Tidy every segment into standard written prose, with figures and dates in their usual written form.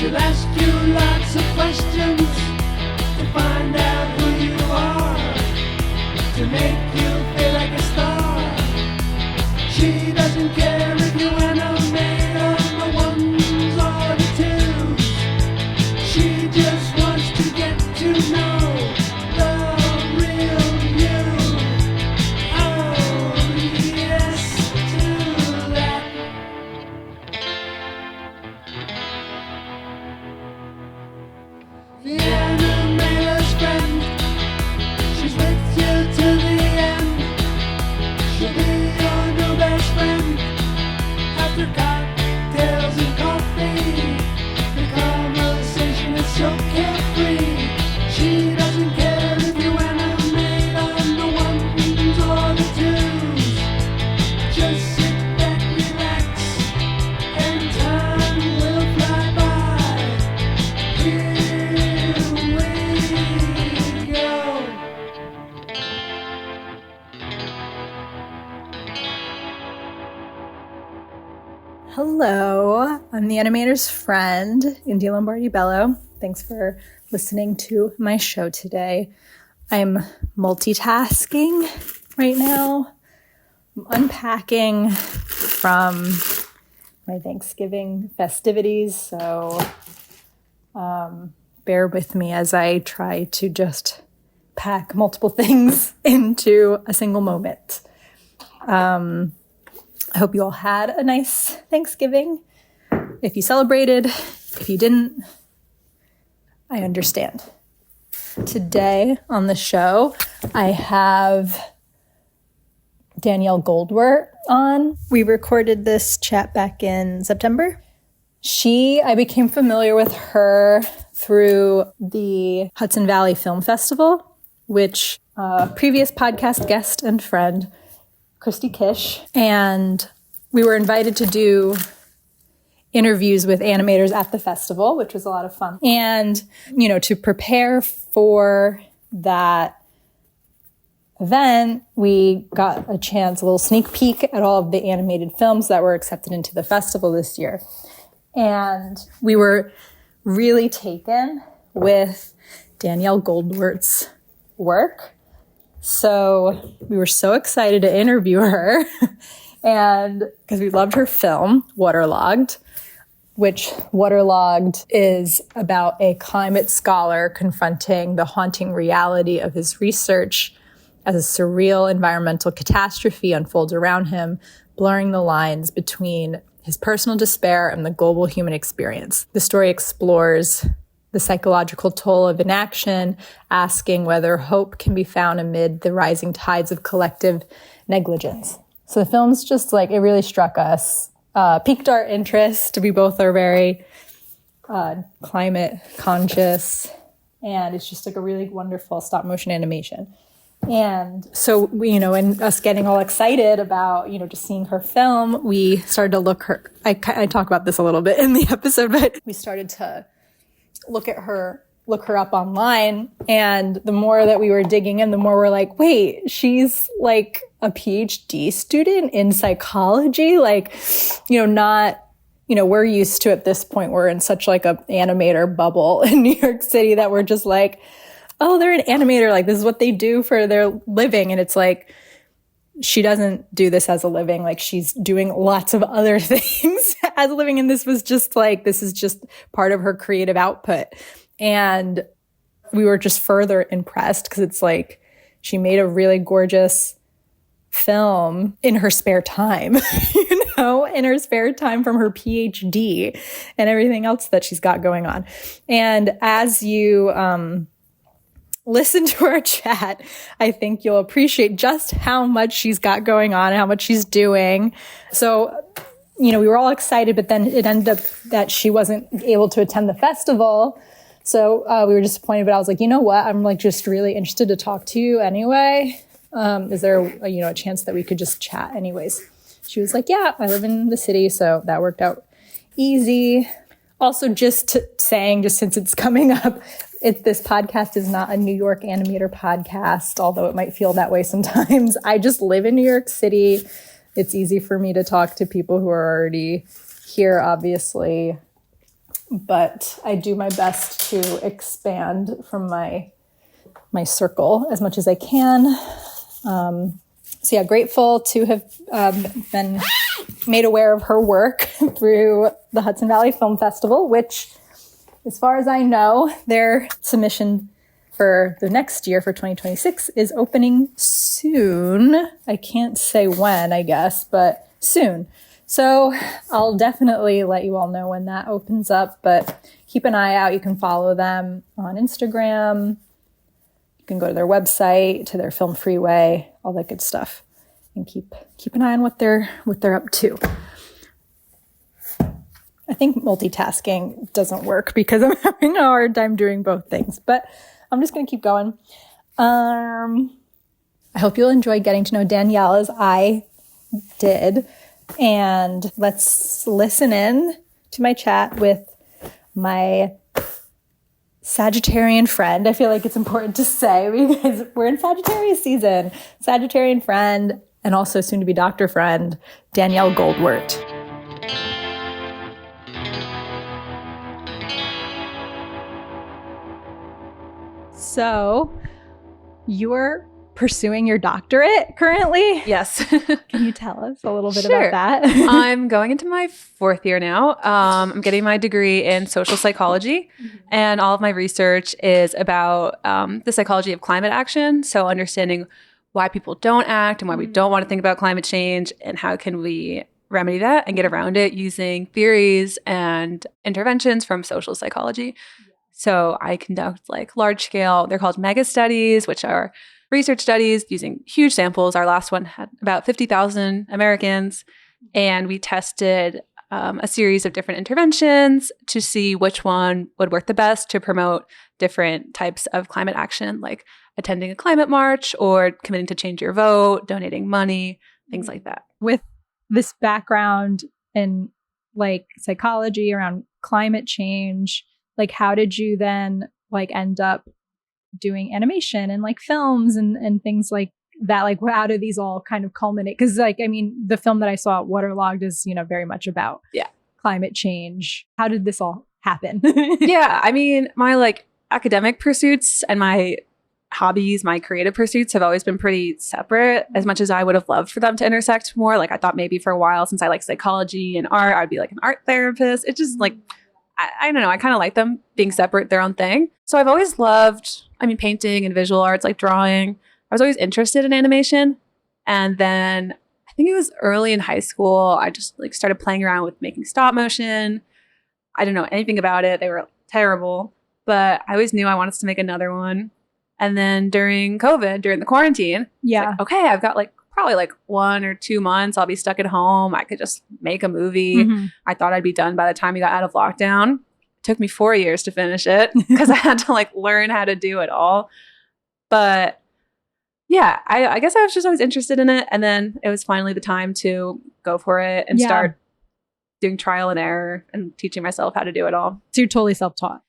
She'll ask you lots of questions to find out who you are, to make you feel like a star. She doesn't care if you animate on the ones or the twos. She just wants to get to know the real you. Oh, yes to that. The animator's friend, she's with you till the end. She'll be your new best friend after cocktails and coffee. The conversation is so carefree. She doesn't care if you animate on the ones or the twos. Just sit back, relax, and time will fly by. Here we go. Hello, I'm the animator's friend, India Lombardi-Bello. Thanks for listening to my show today. I'm multitasking right now. I'm unpacking from my Thanksgiving festivities, so bear with me as I try to just pack multiple things into a single moment. I hope you all had a nice Thanksgiving. If you celebrated, if you didn't, I understand. Today on the show, I have Danielle Goldwert on. We recorded this chat back in September. I became familiar with her through the Hudson Valley Film Festival, which previous podcast guest and friend, Christy Kish, and we were invited to do interviews with animators at the festival, which was a lot of fun. And, to prepare for that event, we got a little sneak peek at all of the animated films that were accepted into the festival this year. And we were really taken with Danielle Goldwert's work. So we were so excited to interview her, and because we loved her film, Waterlogged, which Waterlogged is about a climate scholar confronting the haunting reality of his research as a surreal environmental catastrophe unfolds around him, blurring the lines between his personal despair and the global human experience. The story explores the psychological toll of inaction, asking whether hope can be found amid the rising tides of collective negligence. So the film's just it really struck us, piqued our interest. We both are very climate conscious, and it's just a really wonderful stop motion animation. And so we, and us getting all excited about, just seeing her film, we started to look I talk about this a little bit in the episode, but we started to look her up online. And the more that we were digging in, the more we're like, wait, she's like a PhD student in psychology. Not, we're used to at this point, we're in such a animator bubble in New York City that we're just like, oh, they're an animator. This is what they do for their living. And it's she doesn't do this as a living. She's doing lots of other things as a living. And this was just this is just part of her creative output. And we were just further impressed because it's she made a really gorgeous film in her spare time, in her spare time from her PhD and everything else that she's got going on. And as you, listen to our chat, I think you'll appreciate just how much she's got going on and how much she's doing. So, we were all excited, but then it ended up that she wasn't able to attend the festival. So we were disappointed, but I was like, you know what? I'm just really interested to talk to you anyway. Is there, a chance that we could just chat anyways? She was like, yeah, I live in the city. So that worked out easy. Also, just since it's coming up, this podcast is not a New York animator podcast, although it might feel that way sometimes. I just live in New York City. It's easy for me to talk to people who are already here, obviously. but I do my best to expand from my circle as much as I can. So yeah, grateful to have been made aware of her work through the Hudson Valley Film Festival, which, as far as I know, their submission for the next year, for 2026, is opening soon. I can't say when, I guess, but soon. So I'll definitely let you all know when that opens up, but keep an eye out. You can follow them on Instagram. You can go to their website, to their Film Freeway, all that good stuff, and keep an eye on what they're up to. I think multitasking doesn't work because I'm having a hard time doing both things, but I'm just going to keep going. I hope you'll enjoy getting to know Danielle as I did. And let's listen in to my chat with my Sagittarian friend. I feel like it's important to say because we're in Sagittarius season. Sagittarian friend and also soon to be doctor friend, Danielle Goldwert. So you're pursuing your doctorate currently? Yes. Can you tell us a little bit about that? I'm going into my 4th year now. I'm getting my degree in social psychology, and all of my research is about the psychology of climate action. So understanding why people don't act and why we don't want to think about climate change, and how can we remedy that and get around it using theories and interventions from social psychology. So I conduct like large scale, they're called mega studies, which are research studies using huge samples. Our last one had about 50,000 Americans, and we tested a series of different interventions to see which one would work the best to promote different types of climate action, like attending a climate march or committing to change your vote, donating money, things like that. With this background in like psychology around climate change, like how did you then like end up doing animation and like films and things like that? Like how do these all kind of culminate? Because like, I mean, the film that I saw, Waterlogged, is, you know, very much about climate change. How did this all happen? Yeah, I mean, my like academic pursuits and my hobbies, my creative pursuits have always been pretty separate, as much as I would have loved for them to intersect more. Like I thought maybe for a while, since I like psychology and art, I'd be like an art therapist. It just like, I don't know, I kind of like them being separate, their own thing. So I've always loved, I mean, painting and visual arts, like drawing. I was always interested in animation. And then I think it was early in high school, I just like started playing around with making stop motion. I didn't know anything about it. They were terrible, but I always knew I wanted to make another one. And then during COVID, during the quarantine, like, okay, I've got like probably like 1 or 2 months. I'll be stuck at home. I could just make a movie. I thought I'd be done by the time we got out of lockdown. It took me 4 years to finish it because I had to like learn how to do it all. But yeah, I guess I was just always interested in it. And then it was finally the time to go for it and start doing trial and error and teaching myself how to do it all. So you're totally self-taught.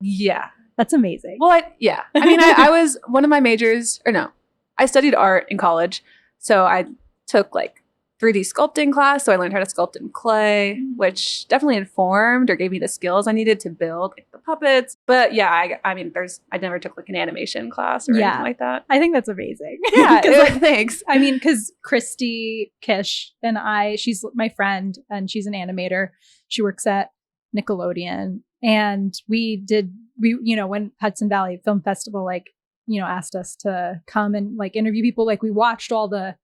Yeah. That's amazing. Well, I mean, I was one of my majors, or no, I studied art in college. So I took like 3D sculpting class. So I learned how to sculpt in clay, which definitely informed or gave me the skills I needed to build like the puppets. But yeah, I mean, I never took like an animation class or anything like that. I think that's amazing. Yeah, like, thanks. I mean, because Christy Kish and she's my friend and she's an animator. She works at Nickelodeon. And we, you know, when Hudson Valley Film Festival, like, you know, asked us to come and like interview people, like we watched all the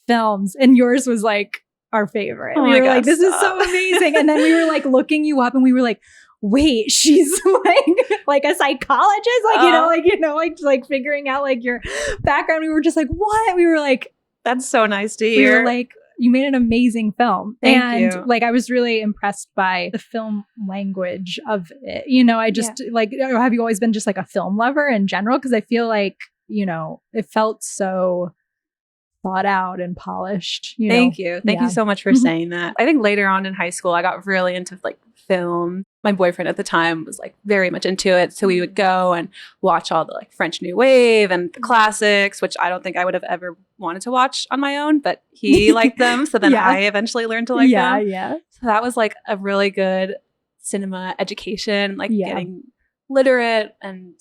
films and yours was like our favorite. Oh we my were God, like, this is so amazing. And then we were like looking you up and we were like, wait, she's like a psychologist, like, like figuring out like your background. We were just like, what? We were like, that's so nice to hear. We were like, you made an amazing film. Thank you. Like, I was really impressed by the film language of it. You know, I just like, have you always been just like a film lover in general? Because I feel like, you know, it felt so thought out and polished. Thank you. Thank you so much for saying that. I think later on in high school, I got really into like film. My boyfriend at the time was like very much into it. So we would go and watch all the like French New Wave and the classics, which I don't think I would have ever wanted to watch on my own, but he liked them. So then I eventually learned to like them. Yeah. So that was like a really good cinema education, like Yeah. getting literate and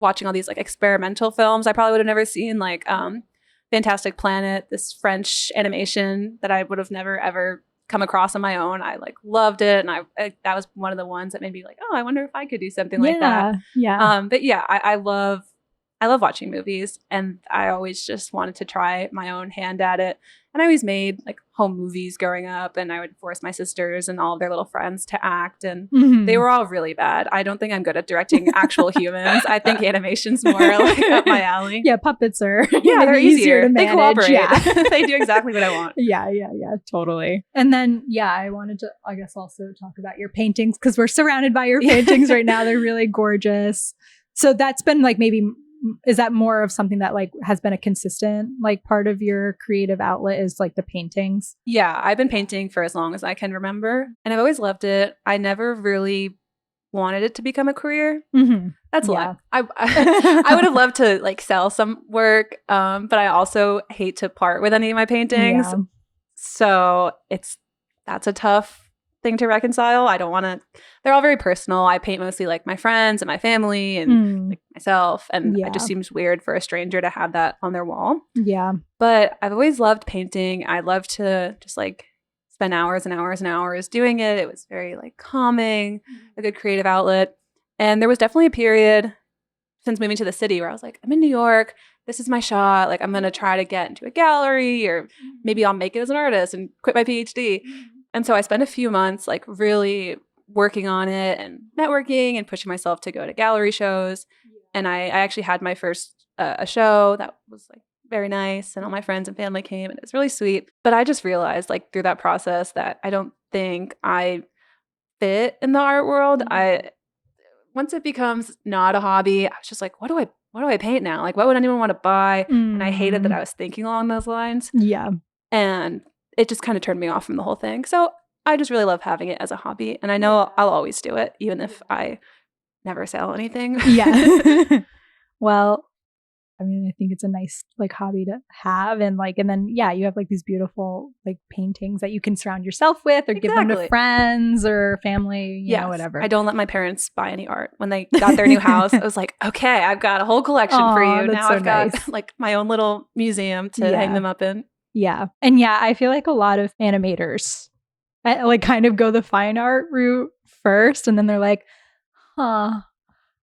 watching all these like experimental films I probably would have never seen, like Fantastic Planet, this French animation that I would have never ever come across on my own. I like loved it, and I that was one of the ones that made me like, oh, I wonder if I could do something like that. Yeah. But yeah, I love watching movies, and I always just wanted to try my own hand at it. And I always made like home movies growing up, and I would force my sisters and all of their little friends to act, and they were all really bad. I don't think I'm good at directing actual humans. I think animation's more like up my alley. Yeah, puppets are they're easier to they manage. cooperate. Yeah. They do exactly what I want. Yeah, totally. And then, I wanted to, I guess, also talk about your paintings, because we're surrounded by your paintings right now. They're really gorgeous. So that's been like maybe, is that more of something that like has been a consistent like part of your creative outlet, is like the paintings? Yeah, I've been painting for as long as I can remember, and I've always loved it. I never really wanted it to become a career. That's a lot. I would have loved to like sell some work, but I also hate to part with any of my paintings. Yeah. So that's a tough thing to reconcile. I don't want to, they're all very personal. I paint mostly like my friends and my family and like myself. And it just seems weird for a stranger to have that on their wall. Yeah. But I've always loved painting. I love to just like spend hours and hours and hours doing it. It was very like calming, a good creative outlet. And there was definitely a period since moving to the city where I was like, I'm in New York. This is my shot. Like, I'm going to try to get into a gallery, or maybe I'll make it as an artist and quit my PhD. And so I spent a few months like really working on it and networking and pushing myself to go to gallery shows. And I actually had my first a show that was like very nice, and all my friends and family came, and it was really sweet. But I just realized like through that process that I don't think I fit in the art world. Once it becomes not a hobby, I was just like, what do I paint now? Like, what would anyone want to buy? And I hated that I was thinking along those lines. Yeah. And it just kind of turned me off from the whole thing. So I just really love having it as a hobby. And I know I'll always do it, even if I never sell anything. Yeah. Well, I mean, I think it's a nice like hobby to have. And then you have like these beautiful like paintings that you can surround yourself with, or give them to friends or family, you know, whatever. I don't let my parents buy any art. When they got their new house, I was like, okay, I've got a whole collection for you. Now I've got like my own little museum to hang them up in. Yeah. And I feel like a lot of animators like kind of go the fine art route first, and then they're like,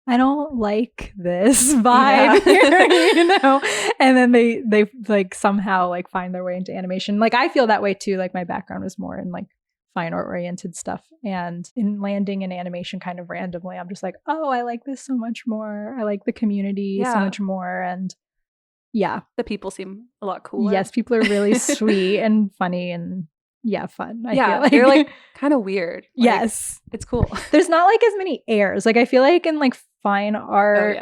I don't like this vibe here, you know? And then they like somehow like find their way into animation. Like I feel that way too. Like my background was more in like fine art oriented stuff, and in landing in animation kind of randomly, I'm just like, oh, I like this so much more. I like the community so much more. And the people seem a lot cooler. Yes, people are really sweet and funny and fun. I feel like they're like kind of weird. Like, yes, it's cool. There's not like as many airs. Like I feel like in like fine art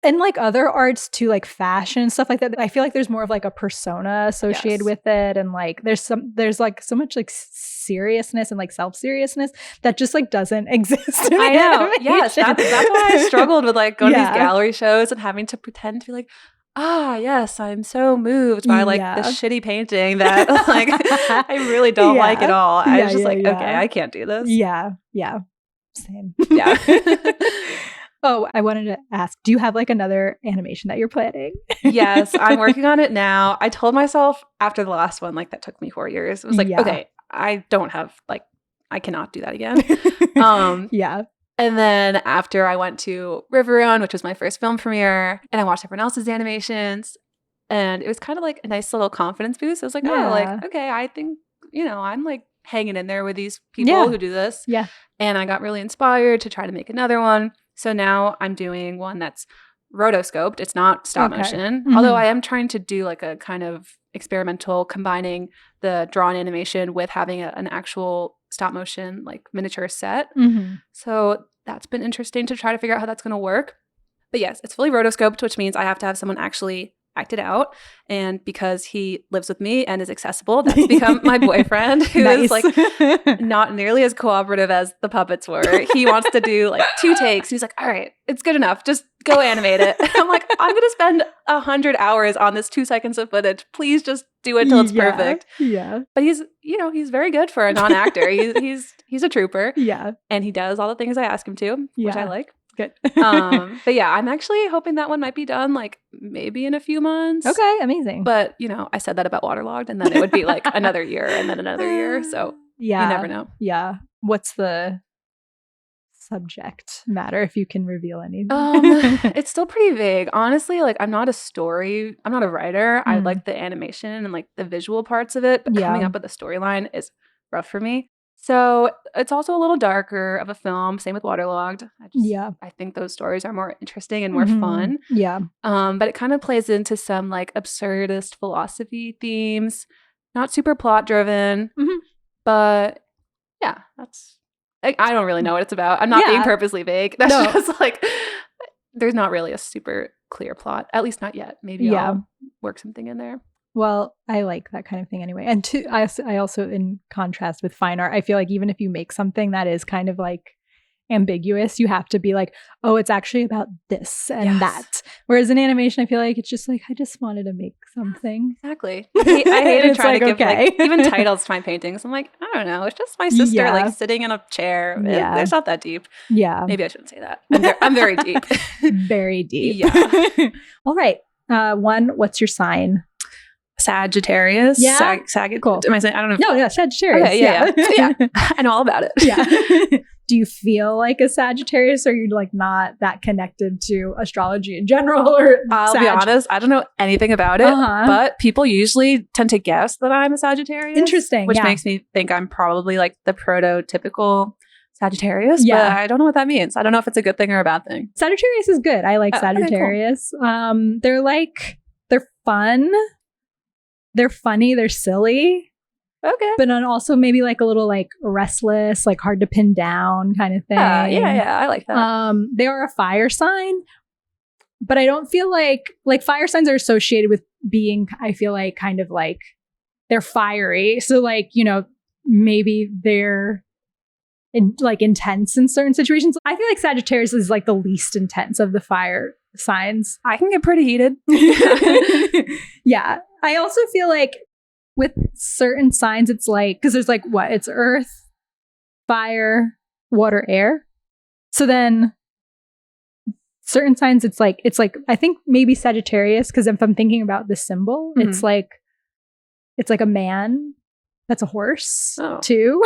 and like other arts too, like fashion and stuff like that, I feel like there's more of like a persona associated with it, and like there's like so much like seriousness and like self-seriousness that just like doesn't exist in animation. Yes, that's why I struggled with like going to these gallery shows and having to pretend to be like, yes, I'm so moved by like the shitty painting that like I really don't like at all. I was just like, okay, I can't do this. Yeah. Same. Yeah. Oh, I wanted to ask, do you have like another animation that you're planning? Yes, I'm working on it now. I told myself after the last one, like that took me 4 years. It was like, okay, I cannot do that again. And then after I went to River Run, which was my first film premiere, and I watched everyone else's animations, and it was kind of like a nice little confidence boost. I was like, oh, like, okay, I think, I'm like hanging in there with these people who do this. Yeah. And I got really inspired to try to make another one. So now I'm doing one that's rotoscoped. It's not stop motion, although I am trying to do like a kind of experimental combining the drawn animation with having an actual stop motion like miniature set. So that's been interesting to try to figure out how that's going to work. But yes, it's fully rotoscoped, which means I have to have someone actually act it out. And because he lives with me and is accessible, that's become my boyfriend, who is like not nearly as cooperative as the puppets were. He wants to do like 2 takes. He's like, all right, it's good enough. Just go animate it. I'm like, I'm going to spend 100 hours on this 2 seconds of footage. Please just do it till it's perfect. Yeah. But he's, you know, he's very good for a non-actor. He's a trooper. Yeah. And he does all the things I ask him to, which I like. Good. But yeah, I'm actually hoping that one might be done like maybe in a few months. Okay, amazing. But, you know, I said that about waterlogged, and then it would be like another year and then another year. So yeah, you never know. Yeah. What's the subject matter, if you can reveal anything? It's still pretty vague. Honestly, like I'm not a writer. I like the animation and like the visual parts of it, but coming up with the storyline is rough for me. So it's also a little darker of a film. Same with waterlogged. I think those stories are more interesting and more fun. Yeah. But it kind of plays into some like absurdist philosophy themes. Not super plot driven, but yeah, I don't really know what it's about. I'm not being purposely vague. That's just like there's not really a super clear plot, at least not yet. Maybe I'll work something in there. Well, I like that kind of thing anyway. And I also, in contrast with fine art, I feel like even if you make something that is kind of like ambiguous, you have to be like, oh, it's actually about this and that. Whereas in animation, I feel like it's just like, I just wanted to make something. Exactly. I hated trying to give like even titles to my paintings. I'm like, I don't know. It's just my sister like sitting in a chair. Yeah. It's not that deep. Yeah. Maybe I shouldn't say that. I'm very deep. Very deep. Yeah. All right. What's your sign? Sagittarius. Yeah. Cool. Am I saying? I don't know. No, Sagittarius. Okay, yeah. I know all about it. Yeah. Do you feel like a Sagittarius, or are you like not that connected to astrology in general? Or I'll be honest, I don't know anything about it, but people usually tend to guess that I'm a Sagittarius. Interesting. Which makes me think I'm probably like the prototypical Sagittarius, but I don't know what that means. I don't know if it's a good thing or a bad thing. Sagittarius is good. I like Sagittarius. Okay, cool. They're fun. They're funny. They're silly. Okay. But then also maybe like a little like restless, like hard to pin down kind of thing. Yeah. I like that. They are a fire sign, but I don't feel like fire signs are associated with being, I feel like kind of like they're fiery. So like, you know, maybe they're intense in certain situations. I feel like Sagittarius is like the least intense of the fire signs. I can get pretty heated. Yeah. I also feel like with certain signs, it's like, because there's like what? It's earth, fire, water, air. So then certain signs, it's like, I think maybe Sagittarius, because if I'm thinking about the symbol, it's like a man that's a horse too.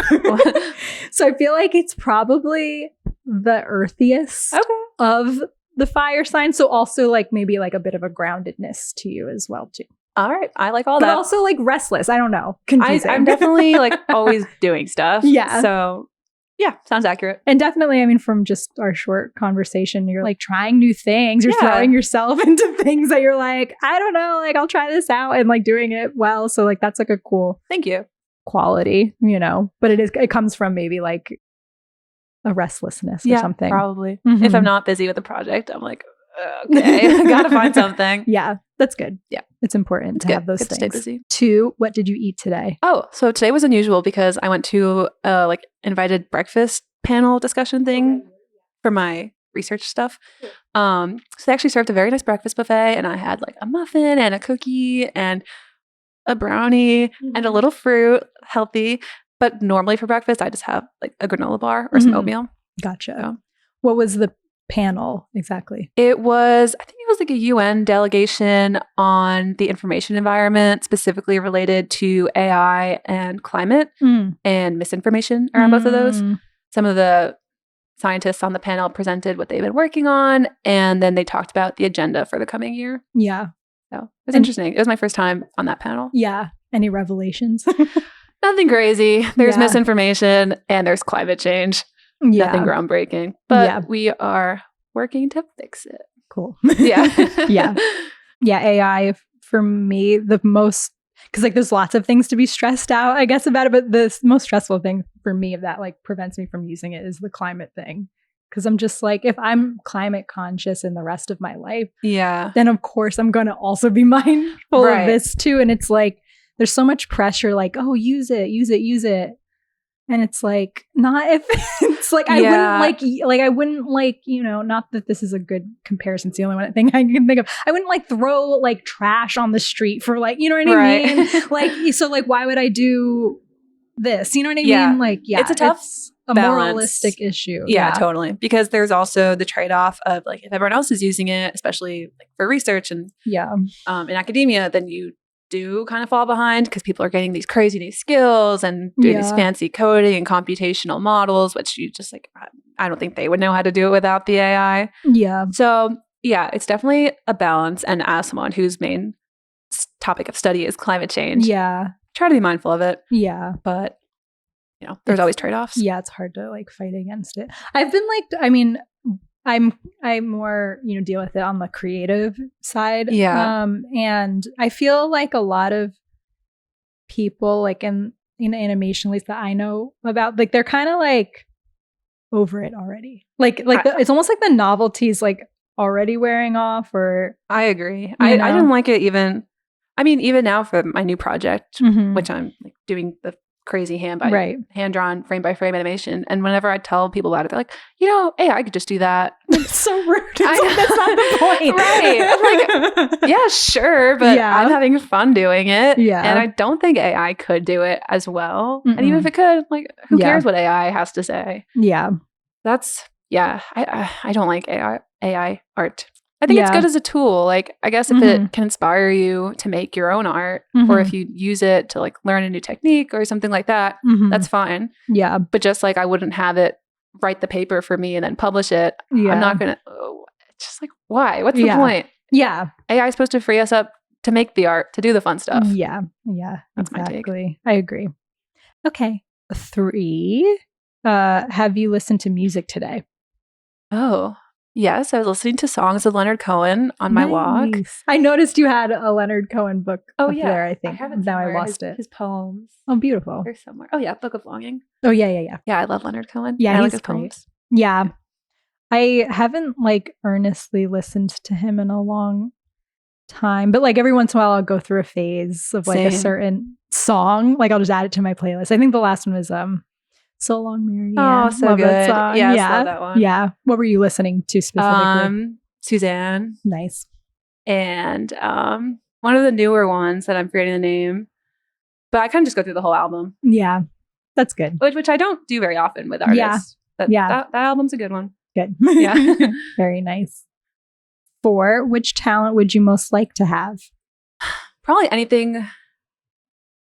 So I feel like it's probably the earthiest of the fire signs. So also like maybe like a bit of a groundedness to you as well too. All right. I like all but that. But also like restless. I don't know. Confusing. I'm definitely like always doing stuff. Yeah. So yeah, sounds accurate. And definitely, I mean, from just our short conversation, you're like trying new things. You're throwing yourself into things that you're like, I don't know, like I'll try this out, and like doing it well. So like that's like a cool thank you quality, you know, but it comes from maybe like a restlessness or something. Probably. If I'm not busy with a project, I'm like, okay, I gotta find something. Yeah, that's good. Yeah, it's important to have those things. Stay busy. 2, what did you eat today? Oh, so today was unusual because I went to a like invited breakfast panel discussion thing for my research stuff. So they actually served a very nice breakfast buffet, and I had like a muffin and a cookie and a brownie and a little fruit, healthy. But normally for breakfast, I just have like a granola bar or some oatmeal. Gotcha. So, what was the panel exactly? I think it was like a UN delegation on the information environment, specifically related to AI and climate and misinformation around both of those. Some of the scientists on the panel presented what they've been working on, and then they talked about the agenda for the coming year. Yeah. So it was interesting. It was my first time on that panel. Yeah. Any revelations? Nothing crazy. There's misinformation and there's climate change. Yeah. Nothing groundbreaking. But we are working to fix it. Cool. Yeah. Yeah. AI for me, the most, because like there's lots of things to be stressed out, I guess, about it. But the most stressful thing for me that like prevents me from using it is the climate thing. Because I'm just like, if I'm climate conscious in the rest of my life, Yeah. then of course I'm going to also be mindful Right. of this too. And it's like, there's so much pressure, like, oh, use it. And it's like, not if it's like, I wouldn't like, you know, not that this is a good comparison. It's the only one thing I can think of. I wouldn't like throw like trash on the street for like, you know what I mean? Like, so like, why would I do this? You know what I mean? Like, yeah, it's a tough balance. moralistic issue. Yeah, totally. Because there's also the trade-off of like, if everyone else is using it, especially like for research and in academia, then you do kind of fall behind because people are getting these crazy new skills and doing these fancy coding and computational models, which you just like, I don't think they would know how to do it without the AI. Yeah. So yeah, it's definitely a balance. And as someone whose main topic of study is climate change, try to be mindful of it. Yeah. But you know, there's always trade-offs. Yeah, it's hard to like fight against it. I've been like, I mean, I'm more, you know, deal with it on the creative side. Yeah. And I feel like a lot of people like in animation, at least that I know about, like they're kind of like over it already. It's almost like the novelty's like already wearing off. Or I agree. I didn't like it even. I mean, even now for my new project, which I'm like doing the crazy hand-drawn frame-by-frame animation. And whenever I tell people about it, they're like, you know, hey, I could just do that. It's so rude. It's like, that's not the point. Right. I'm like, yeah, sure. But I'm having fun doing it. Yeah. And I don't think AI could do it as well. And even if it could, like, who cares what AI has to say? Yeah. I don't like AI art. I think it's good as a tool. Like, I guess if it can inspire you to make your own art, or if you use it to like learn a new technique or something like that, that's fine. Yeah. But just like, I wouldn't have it write the paper for me and then publish it. I'm not going to, it's just like, why? What's the point? Yeah. AI is supposed to free us up to make the art, to do the fun stuff. Yeah. Yeah. That's my take. I agree. Okay. 3. Have you listened to music today? Oh, yes, I was listening to songs of Leonard Cohen on my walk. I noticed you had a Leonard Cohen book there, I think. I have it now I lost it. His poems. Oh, beautiful. They're somewhere. Oh, yeah, Book of Longing. Oh, yeah. Yeah, I love Leonard Cohen. Yeah, I he's like his great. poems. Yeah. I haven't like earnestly listened to him in a long time, but like every once in a while I'll go through a phase of like a certain song. Like I'll just add it to my playlist. I think the last one was So Long Marianne. Oh, so love good. That song. Yeah, love that one. Yeah. What were you listening to specifically? Suzanne. Nice. And one of the newer ones that I'm forgetting the name, but I kind of just go through the whole album. Yeah, that's good. Which I don't do very often with artists. But that album's a good one. Good. Yeah. Very nice. 4, which talent would you most like to have? Probably anything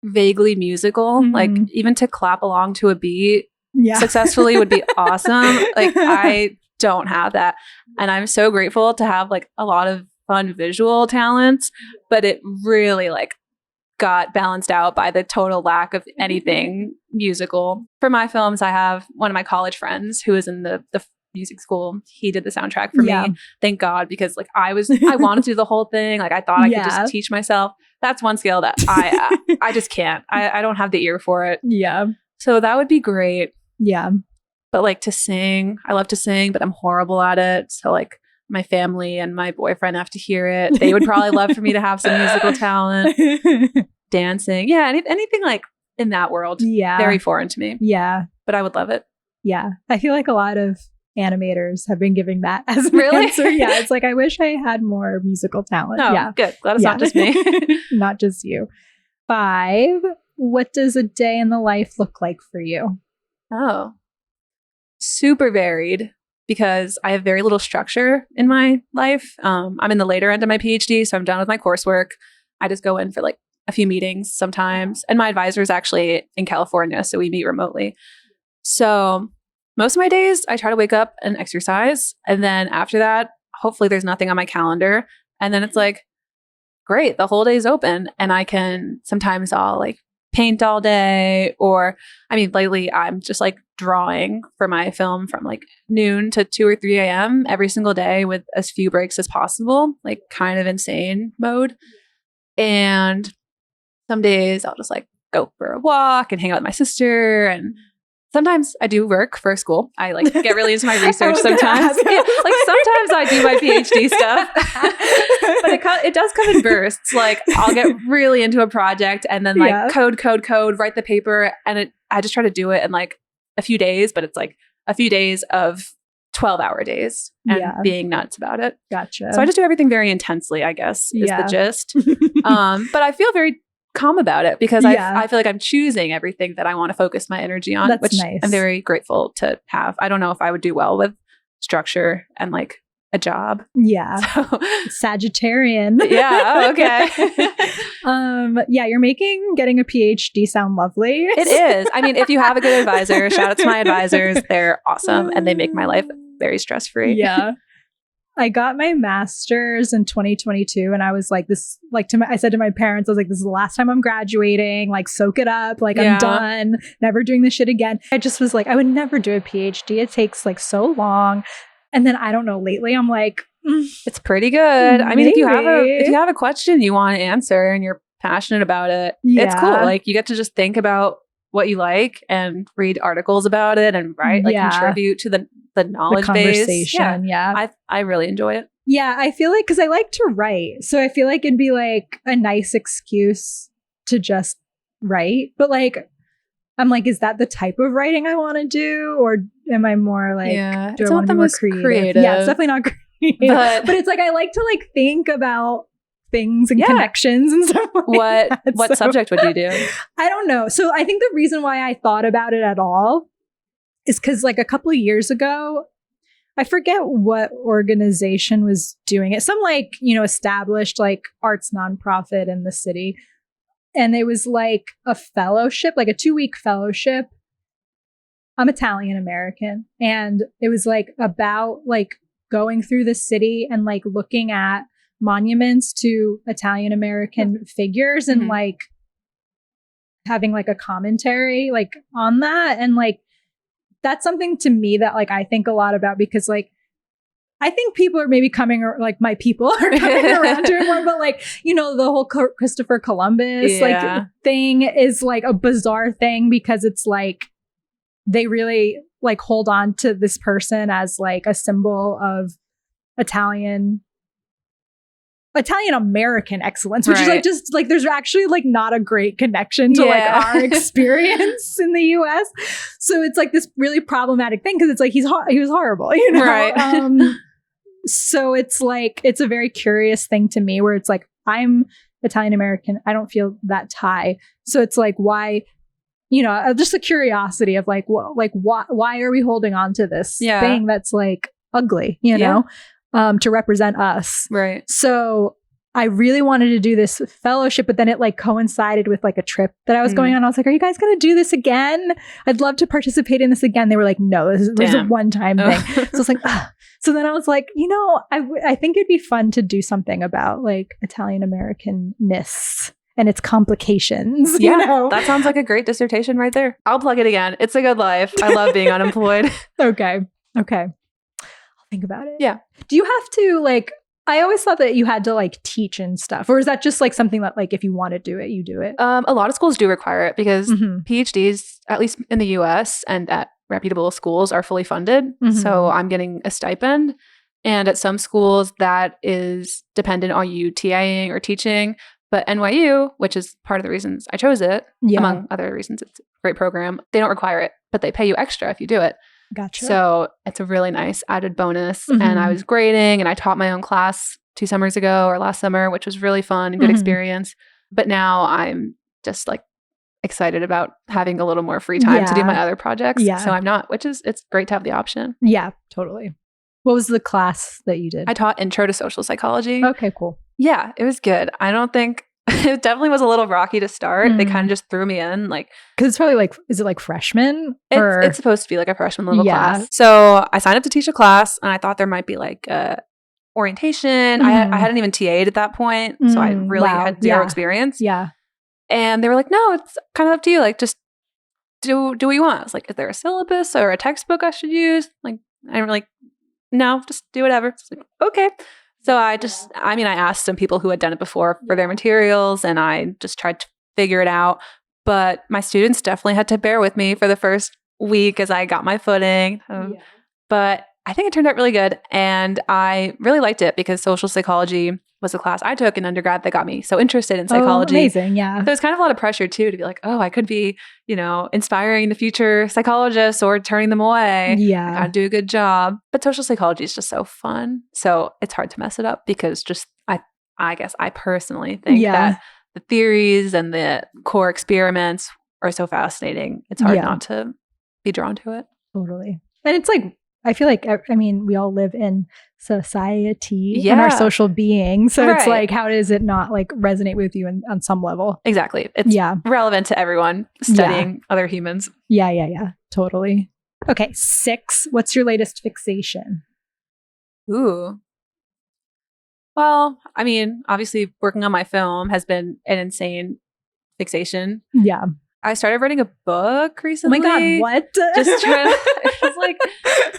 vaguely musical, like even to clap along to a beat successfully would be awesome. Like I don't have that, and I'm so grateful to have like a lot of fun visual talents, but it really like got balanced out by the total lack of anything musical. For my films, I have one of my college friends who is in the music school. He did the soundtrack for me. Thank God, because like I wanted to do the whole thing. Like I thought I could just teach myself. That's one skill that I just can't. I don't have the ear for it. Yeah. So that would be great. Yeah. But like to sing, I love to sing, but I'm horrible at it. So like my family and my boyfriend have to hear it. They would probably love for me to have some musical talent. Dancing. Yeah. Anything like in that world. Yeah. Very foreign to me. Yeah. But I would love it. Yeah. I feel like a lot of animators have been giving that as an really answer. Yeah, it's like I wish I had more musical talent. Oh, yeah, good. Glad it's not just me. Not just you. 5. What does a day in the life look like for you? Oh, super varied because I have very little structure in my life. I'm in the later end of my PhD, so I'm done with my coursework. I just go in for like a few meetings sometimes, and my advisor is actually in California, so we meet remotely. So most of my days, I try to wake up and exercise. And then after that, hopefully there's nothing on my calendar. And then it's like, great, the whole day is open. And I can, sometimes I'll like paint all day. Or, I mean, lately I'm just like drawing for my film from like noon to 2 or 3 a.m. every single day with as few breaks as possible, like kind of insane mode. And some days I'll just like go for a walk and hang out with my sister and Sometimes I do work for school. I like get really into my research sometimes. Yeah, like sometimes I do my PhD stuff, but it does come in bursts. Like I'll get really into a project and then like code, write the paper, and I just try to do it in like a few days. But it's like a few days of 12-hour days and being nuts about it. Gotcha. So I just do everything very intensely, I guess, is the gist. But I feel very calm about it because I feel like I'm choosing everything that I want to focus my energy on, which nice. I'm very grateful to have. I don't know if I would do well with structure and like a job. Yeah. So. Sagittarian. Yeah. Okay. Yeah, you're making getting a PhD sound lovely. It is. I mean, if you have a good advisor, shout out to my advisors. They're awesome and they make my life very stress-free. Yeah. I got my master's in 2022 and I was like, I said to my parents, I was like, this is the last time I'm graduating, like soak it up. Like I'm done, never doing this shit again. I just was like, I would never do a PhD. It takes like so long. And then I don't know, lately I'm like, it's pretty good. I mean, if you have a question you want to answer and you're passionate about it, it's cool. Like you get to just think about what you like and read articles about it and write, like contribute to the knowledge base. Yeah. I really enjoy it. Yeah. I feel like, cause I like to write. So I feel like it'd be like a nice excuse to just write. But like, I'm like, is that the type of writing I want to do? Or am I more like, do I want to be more creative? Yeah, it's definitely not creative. But it's like, I like to like think about things and connections and stuff like that. What subject would you do? I don't know. So I think the reason why I thought about it at all is because like a couple of years ago, I forget what organization was doing it. Some like, established like arts nonprofit in the city. And it was like a fellowship, like a 2-week fellowship. I'm Italian American. And it was like about like going through the city and like looking at monuments to Italian American figures and like having like a commentary like on that. And like, that's something to me that like I think a lot about because like, I think people are maybe like my people are coming around to it more, but like, the whole Christopher Columbus like thing is like a bizarre thing because it's like, they really like hold on to this person as like a symbol of Italian American excellence, which is like just like there's actually like not a great connection to like our experience in the US. So it's like this really problematic thing because it's like he was horrible, Right. So it's like it's a very curious thing to me where it's like I'm Italian American, I don't feel that tie. So it's like why, just a curiosity of like why are we holding on to this thing that's like ugly, to represent us. Right. So I really wanted to do this fellowship, but then it like coincided with like a trip that I was going on. I was like, are you guys going to do this again? I'd love to participate in this again. They were like, no, this is a one-time thing. So I was like, ugh. So then I was like, I think it'd be fun to do something about like Italian Americanness and its complications. That sounds like a great dissertation right there. I'll plug it again. It's a good life. I love being unemployed. Okay. Think about it. Yeah. Do you have to like, I always thought that you had to like teach and stuff, or is that just like something that like if you want to do it, you do it? A lot of schools do require it because PhDs, at least in the US and at reputable schools, are fully funded. So I'm getting a stipend. And at some schools that is dependent on you TAing or teaching. But NYU, which is part of the reasons I chose it, among other reasons, it's a great program, they don't require it, but they pay you extra if you do it. Gotcha. So it's a really nice added bonus. And I was grading and I taught my own class 2 summers ago or last summer, which was really fun and good experience. But now I'm just like excited about having a little more free time to do my other projects. So I'm not, it's great to have the option. Yeah, totally. What was the class that you did? I taught Intro to Social Psychology. Okay, cool. Yeah, it was good. I don't think it definitely was a little rocky to start. They kind of just threw me in, like, because it's probably like, is it like freshman? It's supposed to be like a freshman level class. So I signed up to teach a class, and I thought there might be like orientation. I hadn't even TA'd at that point, so I really had zero experience. Yeah, and they were like, "No, it's kind of up to you. Like, just do what you want." I was like, "Is there a syllabus or a textbook I should use?" Like, I'm like, "No, just do whatever." It's like, okay. So I asked some people who had done it before for their materials, and I just tried to figure it out. But my students definitely had to bear with me for the first week as I got my footing. But I think it turned out really good. And I really liked it because social psychology was a class I took in undergrad that got me so interested in psychology. Oh, amazing. Yeah. There was kind of a lot of pressure too to be like, oh, I could be, inspiring the future psychologists or turning them away. Yeah. I gotta do a good job. But social psychology is just so fun. So it's hard to mess it up because I guess I personally think that the theories and the core experiments are so fascinating. It's hard not to be drawn to it. Totally. And it's like, I feel like, we all live in society and our social being. So it's like, how does it not like resonate with you on some level? Exactly. It's relevant to everyone studying other humans. Yeah. Totally. Okay. 6. What's your latest fixation? Ooh. Well, obviously working on my film has been an insane fixation. Yeah. I started writing a book recently. Oh my God, what? Just trying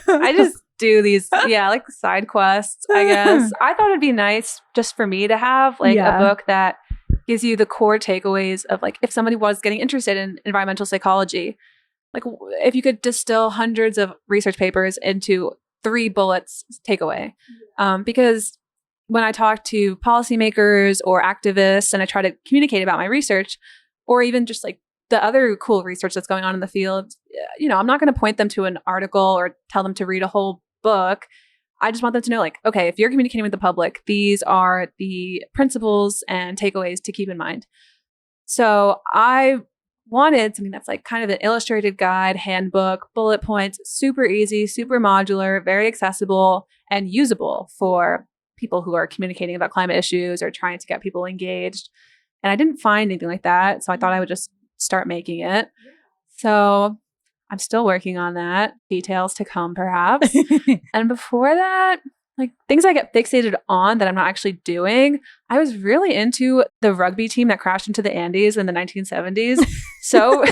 I just do these, like side quests, I guess. I thought it'd be nice just for me to have like a book that gives you the core takeaways of like, if somebody was getting interested in environmental psychology, like if you could distill hundreds of research papers into 3 bullets takeaway. Because when I talk to policymakers or activists and I try to communicate about my research, or even just like the other cool research that's going on in the field, I'm not going to point them to an article or tell them to read a whole book. I just want them to know, like, okay, if you're communicating with the public, these are the principles and takeaways to keep in mind. So I wanted something that's like kind of an illustrated guide, handbook, bullet points, super easy, super modular, very accessible and usable for people who are communicating about climate issues or trying to get people engaged. And I didn't find anything like that. So I thought I would just start making it. So I'm still working on that. Details to come, perhaps. And before that, like things I get fixated on that I'm not actually doing. I was really into the rugby team that crashed into the Andes in the 1970s. So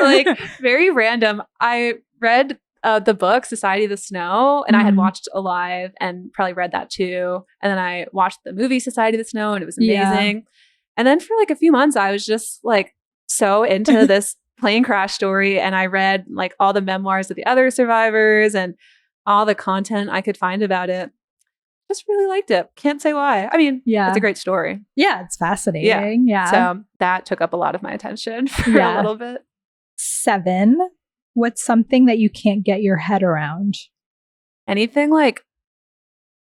like very random. I read the book Society of the Snow, and I had watched Alive and probably read that too. And then I watched the movie Society of the Snow, and it was amazing. And then for like a few months, I was just like so into this plane crash story. And I read like all the memoirs of the other survivors and all the content I could find about it. Just really liked it. Can't say why. It's a great story. Yeah, it's fascinating. Yeah. So that took up a lot of my attention for a little bit. 7. What's something that you can't get your head around? Anything like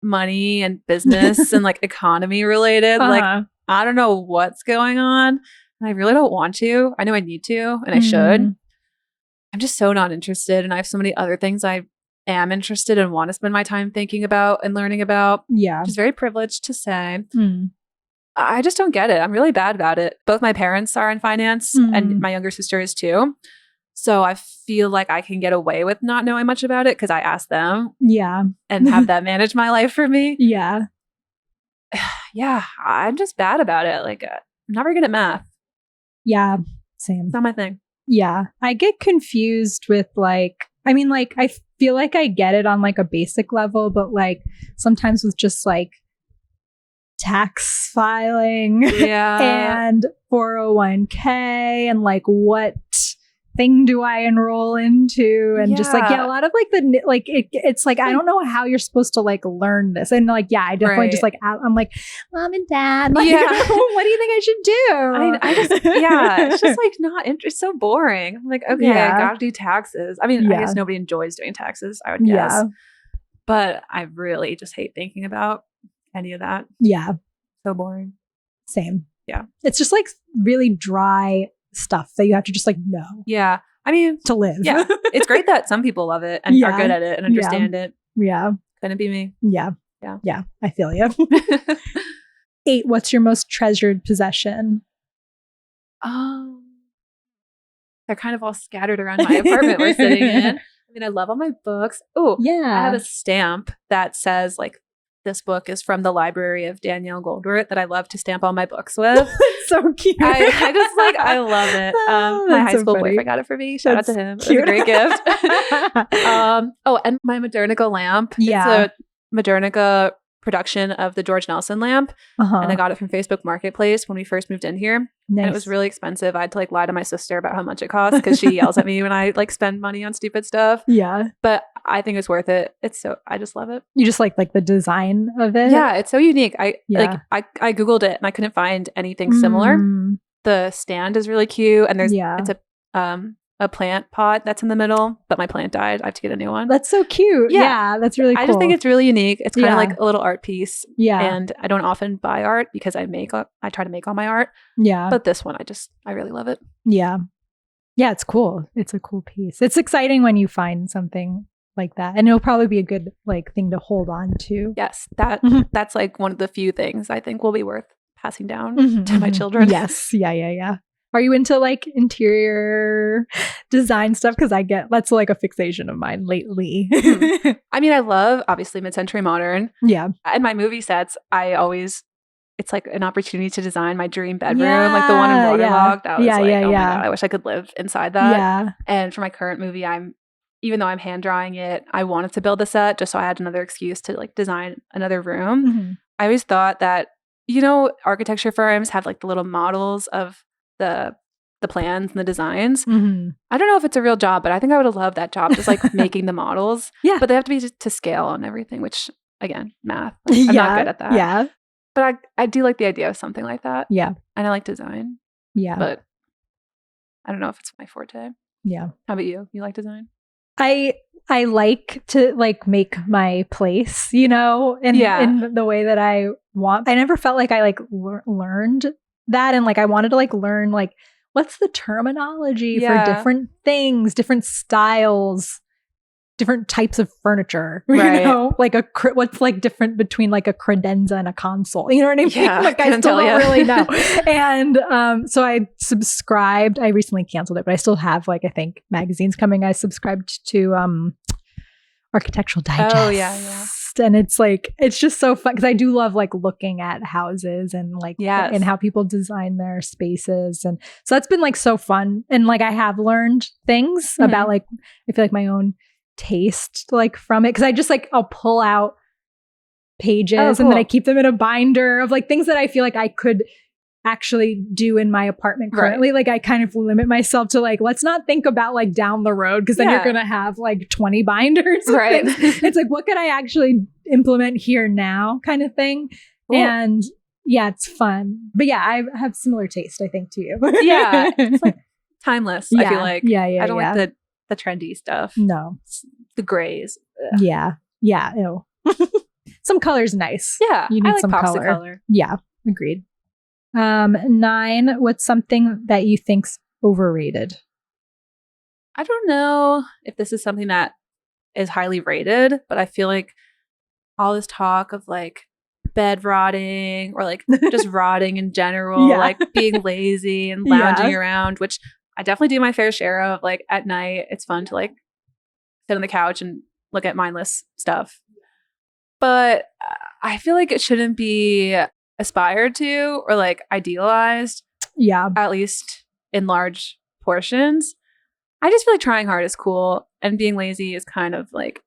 money and business and like economy related. Like, I don't know what's going on. And I really don't want to. I know I need to, and I should. I'm just so not interested. And I have so many other things I am interested and want to spend my time thinking about and learning about. Yeah. Which is very privileged to say. I just don't get it. I'm really bad about it. Both my parents are in finance and my younger sister is too. So I feel like I can get away with not knowing much about it because I ask them. Yeah. And have them manage my life for me. Yeah. Yeah. I'm just bad about it. Like, I'm not very good at math. Yeah. Same. It's not my thing. Yeah. I get confused with like, I feel like I get it on like a basic level, but like sometimes with just like tax filing and 401k and like what thing do I enroll into and just like a lot of like the like it's like I don't know how you're supposed to like learn this and like I definitely just like I'm like mom and dad like what do you think I should do? I just it's just like not it's so boring. I'm like okay I gotta do taxes. I guess nobody enjoys doing taxes, I would guess, but I really just hate thinking about any of that. So boring. Same. It's just like really dry stuff that you have to just like know. To live. It's great that some people love it and are good at it and understand it. Couldn't be me. I feel you. 8. What's your most treasured possession? They're kind of all scattered around my apartment we're sitting in. I love all my books. I have a stamp that says like this book is from the library of Danielle Goldwert that I love to stamp all my books with. So cute. I just like, I love it. My high school boyfriend got it for me. Shout out to him. Cute. It was a great gift. And my Modernica lamp. It's a Modernica production of the George Nelson lamp, and I got it from Facebook Marketplace when we first moved in here. Nice. And it was really expensive. I had to like lie to my sister about how much it costs because she yells at me when I like spend money on stupid stuff. Yeah. But I think it's worth it. I just love it. You just like the design of it? Yeah, it's so unique. I Googled it and I couldn't find anything similar. The stand is really cute, and it's a plant pot that's in the middle, but my plant died. I have to get a new one. That's so cute. Yeah, that's really cool. I just think it's really unique. It's kind of like a little art piece. Yeah. And I don't often buy art because I try to make all my art. Yeah. But this one, I really love it. Yeah. Yeah, it's cool. It's a cool piece. It's exciting when you find something like that. And it'll probably be a good like thing to hold on to. Yes. That's like one of the few things I think will be worth passing down to my children. Yes. Yeah. Are you into like interior design stuff? Because that's like a fixation of mine lately. I mean, I love obviously mid-century modern. Yeah. And my movie sets, it's like an opportunity to design my dream bedroom, like the one in Waterlogged. That was my God, I wish I could live inside that. Yeah. And for my current movie, even though I'm hand drawing it, I wanted to build a set just so I had another excuse to like design another room. I always thought that, architecture firms have like the little models of the plans and the designs. I don't know if it's a real job, but I think I would have loved that job, just like making the models. Yeah. But they have to be to scale and everything, which again, math. I'm not good at that. Yeah. But I do like the idea of something like that. Yeah. And I like design. Yeah. But I don't know if it's my forte. Yeah. How about you? You like design? I like to like make my place, in the way that I want. I never felt like I like learned that, and like I wanted to like learn like what's the terminology for different things, different styles, different types of furniture, like what's like different between like a credenza and a console, you know what I mean? Yeah, like I still don't really know. And so I subscribed. I recently canceled it, but I still have like I think magazines coming. I subscribed to Architectural Digest. Oh yeah. And it's like it's just so fun because I do love like looking at houses and like and how people design their spaces, and so that's been like so fun. And like I have learned things about like I feel like my own taste like from it, because I just like I'll pull out pages and then I keep them in a binder of like things that I feel like I could actually do in my apartment currently. Like I kind of limit myself to like, let's not think about like down the road, because then you're going to have like 20 binders. Right. It's like, what could I actually implement here now kind of thing? Cool. And yeah, it's fun. But yeah, I have similar taste, I think, to you. Yeah. It's like timeless. I feel like. Yeah. I don't like the trendy stuff. No. The grays. Ugh. Yeah. Yeah. Ew. Some color's nice. Yeah. You need I like some pops color. of color. Yeah. Agreed. 9, what's something that you think's overrated? I don't know if this is something that is highly rated, but I feel like all this talk of like bed rotting or like just rotting in general, like being lazy and lounging around, which I definitely do my fair share of. Like at night, it's fun to like sit on the couch and look at mindless stuff. But I feel like it shouldn't be aspired to or like idealized, at least in large portions. I just feel like trying hard is cool and being lazy is kind of like,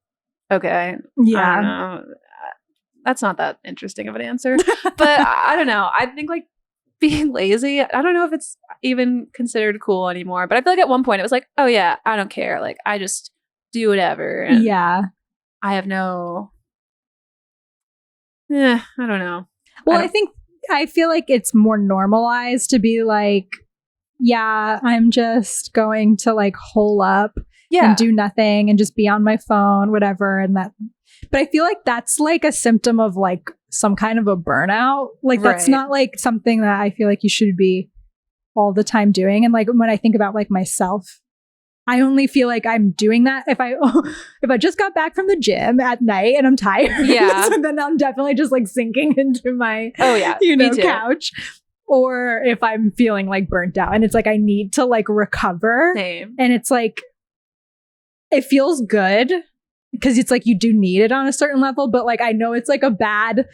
okay, I don't know, that's not that interesting of an answer. But I don't know, I think like being lazy, I don't know if it's even considered cool anymore, but I feel like at one point it was like, oh yeah, I don't care, like I just do whatever, and I have no I don't know. Well, I feel like it's more normalized to be like, yeah, I'm just going to like hole up and do nothing and just be on my phone, whatever. And that, but I feel like that's like a symptom of like some kind of a burnout. Like that's not like something that I feel like you should be all the time doing. And like when I think about like myself, I only feel like I'm doing that if I just got back from the gym at night and I'm tired. Yeah. So then I'm definitely just like sinking into my couch. Or if I'm feeling like burnt out and it's like I need to like recover. Same. And it's like it feels good because it's like you do need it on a certain level, but like I know it's like a bad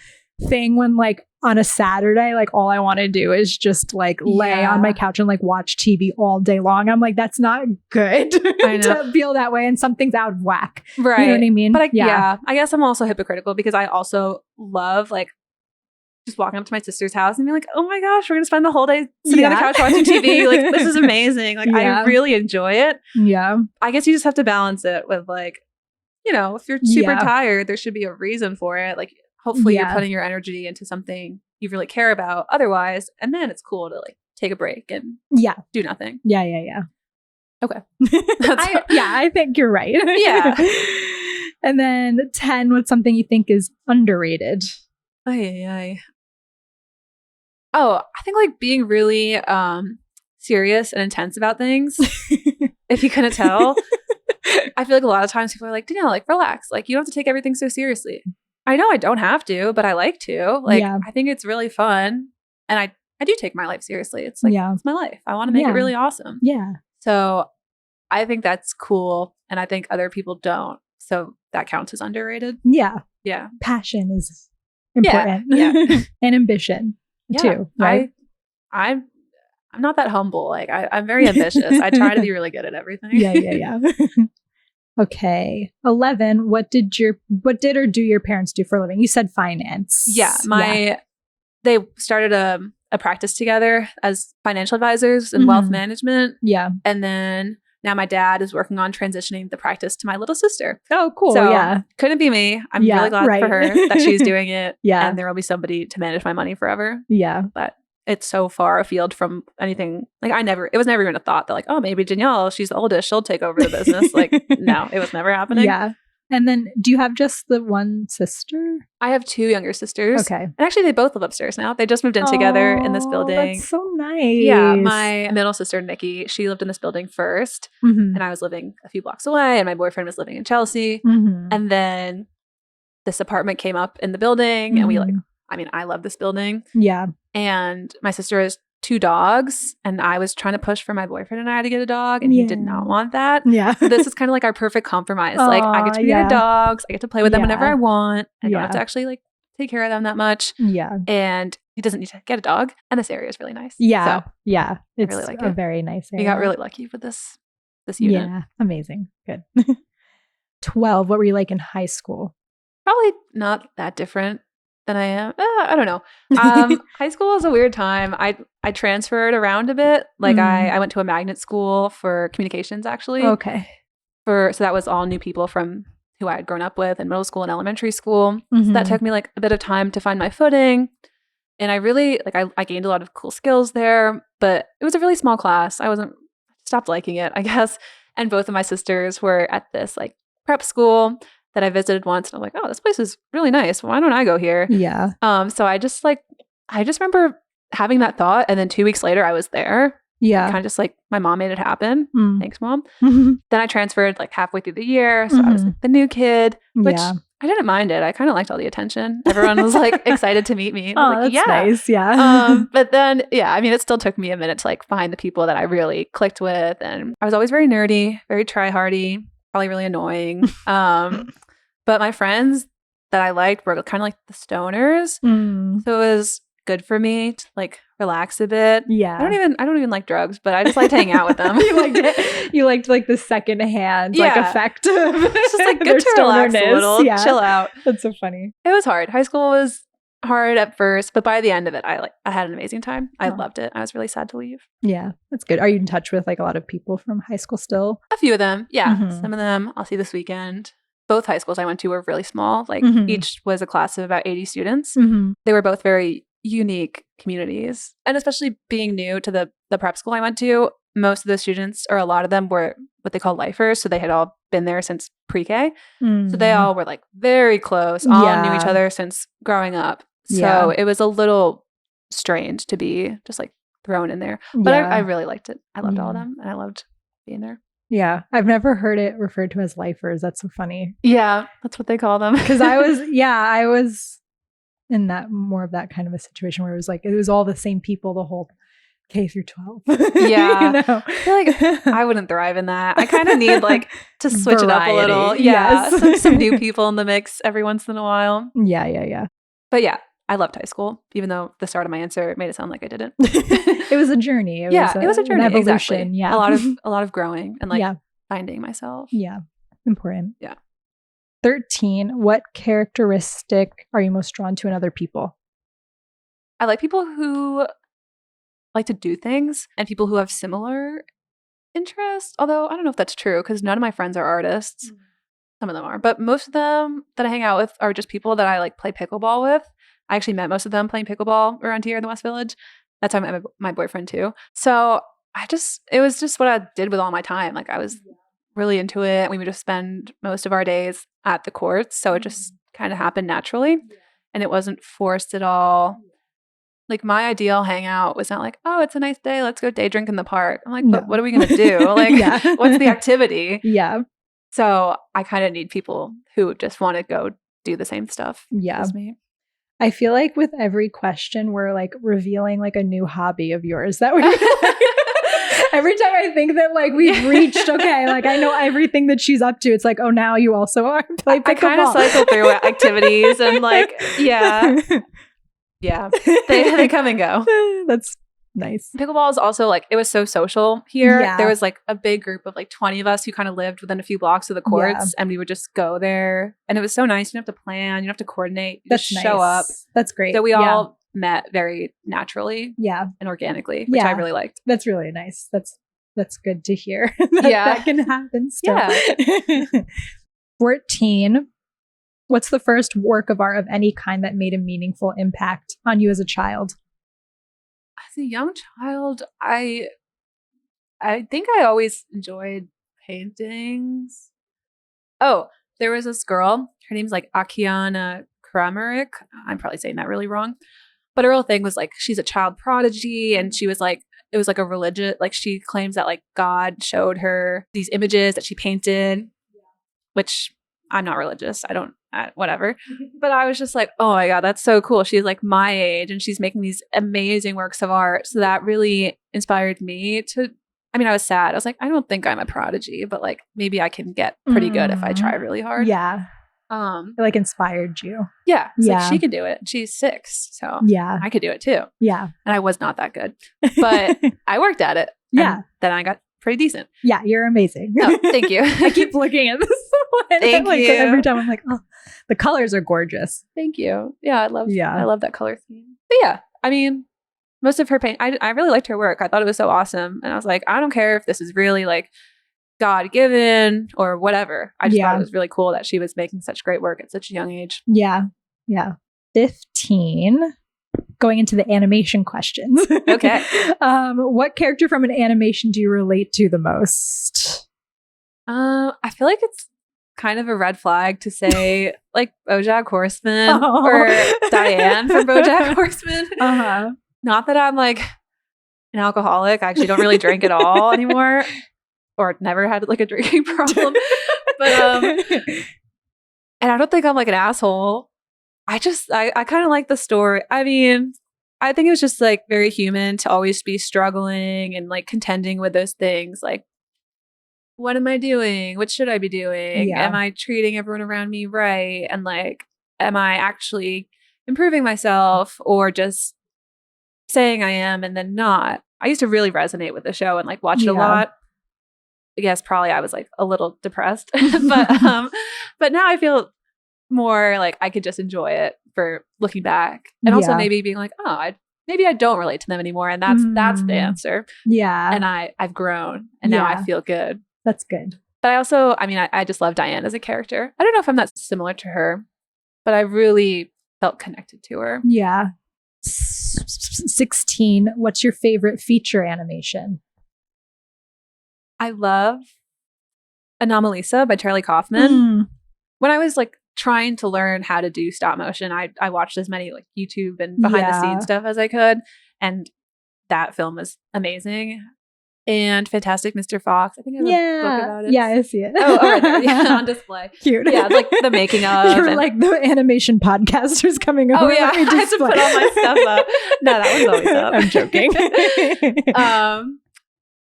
thing when like on a Saturday, like all I want to do is just like lay on my couch and like watch TV all day long. I'm like, that's not good to feel that way, and something's out of whack. Right. You know what I mean? But I guess I'm also hypocritical because I also love like just walking up to my sister's house and being like, oh my gosh, we're going to spend the whole day sitting on the couch watching TV. Like, this is amazing. Like, I really enjoy it. Yeah. I guess you just have to balance it with like, you know, if you're super tired, there should be a reason for it. Like, hopefully you're putting your energy into something you really care about otherwise. And then it's cool to like take a break and do nothing. Yeah. Okay. I think you're right. Yeah. And then 10, what's something you think is underrated? Oh, I think like being really serious and intense about things. If you couldn't tell, I feel like a lot of times people are like, Danielle, like relax. Like you don't have to take everything so seriously. I know I don't have to, but I like to. Like I think it's really fun. And I do take my life seriously. It's like, it's my life. I want to make it really awesome. Yeah. So I think that's cool. And I think other people don't. So that counts as underrated. Yeah. Yeah. Passion is important. Yeah. And ambition too. Right. I'm not that humble. Like I'm very ambitious. I try to be really good at everything. Yeah. Okay. 11. What did or do your parents do for a living? You said finance. Yeah. They started a practice together as financial advisors in wealth management. Yeah. And then now my dad is working on transitioning the practice to my little sister. Oh, cool. So couldn't be me. I'm really glad for her that she's doing it. Yeah. And there will be somebody to manage my money forever. Yeah. But it's so far afield from anything. Like it was never even a thought that like, oh, maybe Danielle, she's the oldest, she'll take over the business. Like, no, it was never happening. Yeah. And then do you have just the one sister? I have 2 younger sisters. Okay. And actually they both live upstairs now. They just moved in together in this building. That's so nice. Yeah. My middle sister, Nikki, she lived in this building first. And I was living a few blocks away and my boyfriend was living in Chelsea. And then this apartment came up in the building and I love this building. Yeah. And my sister has 2 dogs and I was trying to push for my boyfriend and I to get a dog and he did not want that. Yeah. So this is kind of like our perfect compromise. Like I get to be their dogs. I get to play with them whenever I want. I don't have to actually like take care of them that much. Yeah. And he doesn't need to get a dog. And this area is really nice. Yeah. So yeah. It's really like a very nice area. We got really lucky with this unit. Yeah. Amazing. Good. 12. What were you like in high school? Probably not that different than I am. I don't know. High school was a weird time. I transferred around a bit. Like I went to a magnet school for communications actually. Okay. So that was all new people from who I had grown up with in middle school and elementary school. So that took me like a bit of time to find my footing. And I really I gained a lot of cool skills there, but it was a really small class. I stopped liking it, I guess. And both of my sisters were at this like prep school that I visited once and I'm like, oh, this place is really nice. Why don't I go here? Yeah. So I just remember having that thought. And then 2 weeks later I was there. Yeah. Kind of just like my mom made it happen. Thanks, Mom. Then I transferred like halfway through the year. So I was like the new kid, which I didn't mind it. I kind of liked all the attention. Everyone was like excited to meet me. Oh, like, that's nice. Yeah. But then, it still took me a minute to like find the people that I really clicked with. And I was always very nerdy, very try-hardy, probably really annoying. But my friends that I liked were kind of like the stoners. So it was good for me to like relax a bit. Yeah. I don't even like drugs, but I just liked hanging out with them. You liked like the secondhand like effect of it's just like good to relax a little, chill out. That's so funny. It was hard. High school was hard at first, but by the end of it, I had an amazing time. I loved it. I was really sad to leave. Yeah, that's good. Are you in touch with like a lot of people from high school still? A few of them. Yeah. Some of them I'll see this weekend. Both high schools I went to were really small. Like each was a class of about 80 students. They were both very unique communities. And especially being new to the prep school I went to, most of the students, or a lot of them, were what they call lifers. So they had all been there since pre-K. So they all were like very close, all knew each other since growing up. So it was a little strange to be just like thrown in there. But I really liked it. I loved all of them and I loved being there. Yeah. I've never heard it referred to as lifers. That's so funny. Yeah. That's what they call them. Because I was in more of that kind of a situation where it was all the same people the whole K through 12. Yeah. You know? I feel like I wouldn't thrive in that. I kind of need like to switch it up a little. Yeah. Yes. Some new people in the mix every once in a while. Yeah. But yeah, I loved high school, even though the start of my answer made it sound like I didn't. It was a journey. It was a journey. An evolution. Exactly. Yeah. A lot of growing and like finding myself. Yeah. Important. Yeah. 13. What characteristic are you most drawn to in other people? I like people who like to do things and people who have similar interests. Although I don't know if that's true because none of my friends are artists. Some of them are, but most of them that I hang out with are just people that I like play pickleball with. I actually met most of them playing pickleball around here in the West Village. That's how I met my boyfriend too. So it was just what I did with all my time. Like I was really into it. We would just spend most of our days at the courts. So it just kind of happened naturally and it wasn't forced at all. Like my ideal hangout was not like, oh, it's a nice day. Let's go day drink in the park. I'm like, but what are we going to do? Like, what's the activity? Yeah. So I kind of need people who just want to go do the same stuff as me. I feel like with every question, we're like revealing like a new hobby of yours that we every time I think that like we've reached, okay, like I know everything that she's up to. It's like, oh, now you also are play pickleball. I kind of cycle through activities and like, they come and go. That's nice. Pickleball is also like, it was so social here. There was like a big group of like 20 of us who kind of lived within a few blocks of the courts and we would just go there. And it was so nice. You don't have to plan. You don't have to coordinate. You just show up. That's great. So we all met very naturally and organically, which I really liked. That's really nice. That's good to hear. That can happen still. Yeah. 14. What's the first work of art of any kind that made a meaningful impact on you as a child? As a young child, I think I always enjoyed paintings. Oh, there was this girl. Her name's like Akiana Kramaric. I'm probably saying that really wrong. But her whole thing was like, she's a child prodigy. And she was like, it was like a religious, like she claims that like God showed her these images that she painted, which I'm not religious. I don't, whatever. But I was just like, oh my God, that's so cool. She's like my age and she's making these amazing works of art. So that really inspired me to, I mean, I was sad. I was like, I don't think I'm a prodigy, but like maybe I can get pretty good if I try really hard. Yeah. It like inspired you. Yeah. It's like she could do it. She's 6. So I could do it too. Yeah. And I was not that good, but I worked at it. Yeah. Then I got pretty decent. Yeah. You're amazing. Oh, thank you. I keep looking at this one. Thank you. Every time I'm like, oh, the colors are gorgeous. Thank you. Yeah. I love that color scheme. But yeah, I mean, most of her paint, I really liked her work. I thought it was so awesome. And I was like, I don't care if this is really like God-given or whatever. I just thought it was really cool that she was making such great work at such a young age. Yeah. Yeah. 15. Going into the animation questions. Okay. What character from an animation do you relate to the most? I feel like it's kind of a red flag to say like BoJack Horseman or Diane from BoJack Horseman. Not that I'm like an alcoholic. I actually don't really drink at all anymore, or never had like a drinking problem. But and I don't think I'm like an asshole. I kind of like the story. I mean, I think it was just like very human to always be struggling and like contending with those things. Like, what am I doing? What should I be doing? Yeah. Am I treating everyone around me right? And like, am I actually improving myself or just saying I am and then not? I used to really resonate with the show and like watch it a lot. I guess probably I was like a little depressed, but now I feel more like I could just enjoy it for looking back and also maybe being like, oh, maybe I don't relate to them anymore. And that's the answer. Yeah. And I've grown and now I feel good. That's good. But I also, I mean, I just love Diane as a character. I don't know if I'm that similar to her, but I really felt connected to her. Yeah. 16. What's your favorite feature animation? I love Anomalisa by Charlie Kaufman. When I was like trying to learn how to do stop motion, I watched as many like YouTube and behind the scenes stuff as I could. And that film was amazing. And Fantastic Mr. Fox. I think I have a book about it. Yeah, I see it. Oh, right there. Yeah, on display. Cute. Yeah, like the making of. You're like the animation podcasters coming over. Oh, yeah. I had to put all my stuff up. No, that was always up. I'm joking.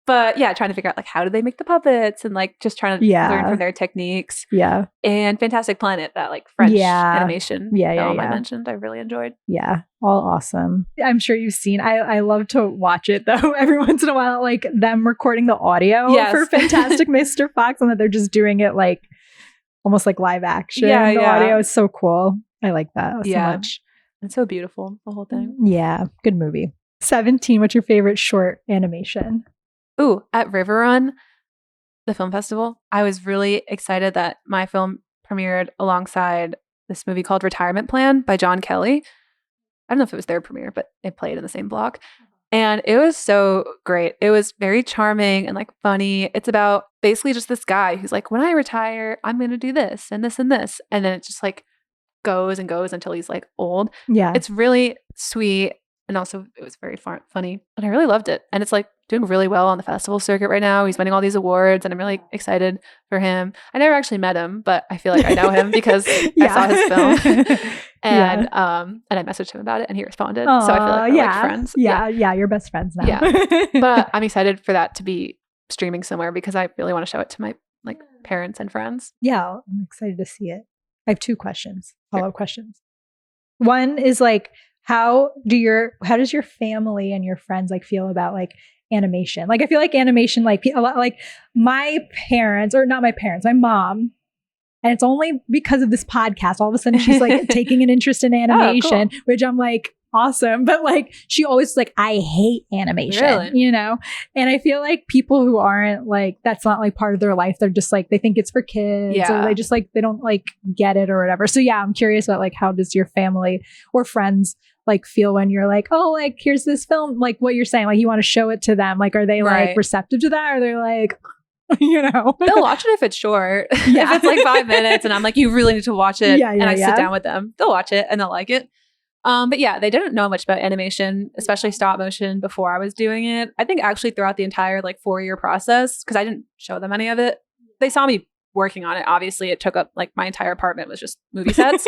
But yeah, trying to figure out like how do they make the puppets and like just trying to learn from their techniques. Yeah. And Fantastic Planet, that like French animation film I mentioned, I really enjoyed. Yeah. All awesome. I'm sure you've seen, I love to watch it though, every once in a while, like them recording the audio for Fantastic Mr. Fox and that they're just doing it like almost like live action. Yeah, the yeah. audio is so cool. I like that so much. It's so beautiful, the whole thing. Yeah, good movie. 17, what's your favorite short animation? Ooh, at River Run, the film festival, I was really excited that my film premiered alongside this movie called Retirement Plan by John Kelly. I don't know if it was their premiere, but it played in the same block. And it was so great. It was very charming and like funny. It's about basically just this guy who's like, when I retire, I'm going to do this and this and this. And then it just like goes and goes until he's like old. Yeah. It's really sweet. And also it was very funny. And I really loved it. And it's like doing really well on the festival circuit right now. He's winning all these awards and I'm really excited for him. I never actually met him, but I feel like I know him because I saw his film. And I messaged him about it and he responded. So I feel like we're like friends. Yeah, you're best friends now. Yeah. But I'm excited for that to be streaming somewhere because I really want to show it to my like parents and friends. Yeah, I'm excited to see it. I have 2 questions, follow-up questions. One is like, how does your family and your friends like feel about like animation? Like I feel like animation, like a lot, like my parents, or not my parents, my mom. And it's only because of this podcast. All of a sudden she's like taking an interest in animation, cool. Which I'm like, awesome. But like, she always like, I hate animation, really? You know? And I feel like people who aren't like, that's not like part of their life. They're just like, they think it's for kids or they just like, they don't like get it or whatever. So yeah, I'm curious about like, how does your family or friends like feel when you're like, oh, like, here's this film, like what you're saying, like you want to show it to them. Like, are they like receptive to that? Or they're like, you know, they'll watch it if it's short. If it's like 5 minutes and I'm like, you really need to watch it. And I sit down with them, they'll watch it and they'll like it. But yeah, they didn't know much about animation, especially stop motion before I was doing it. I think actually throughout the entire like 4-year process, because I didn't show them any of it. They saw me working on it. Obviously it took up like my entire apartment was just movie sets,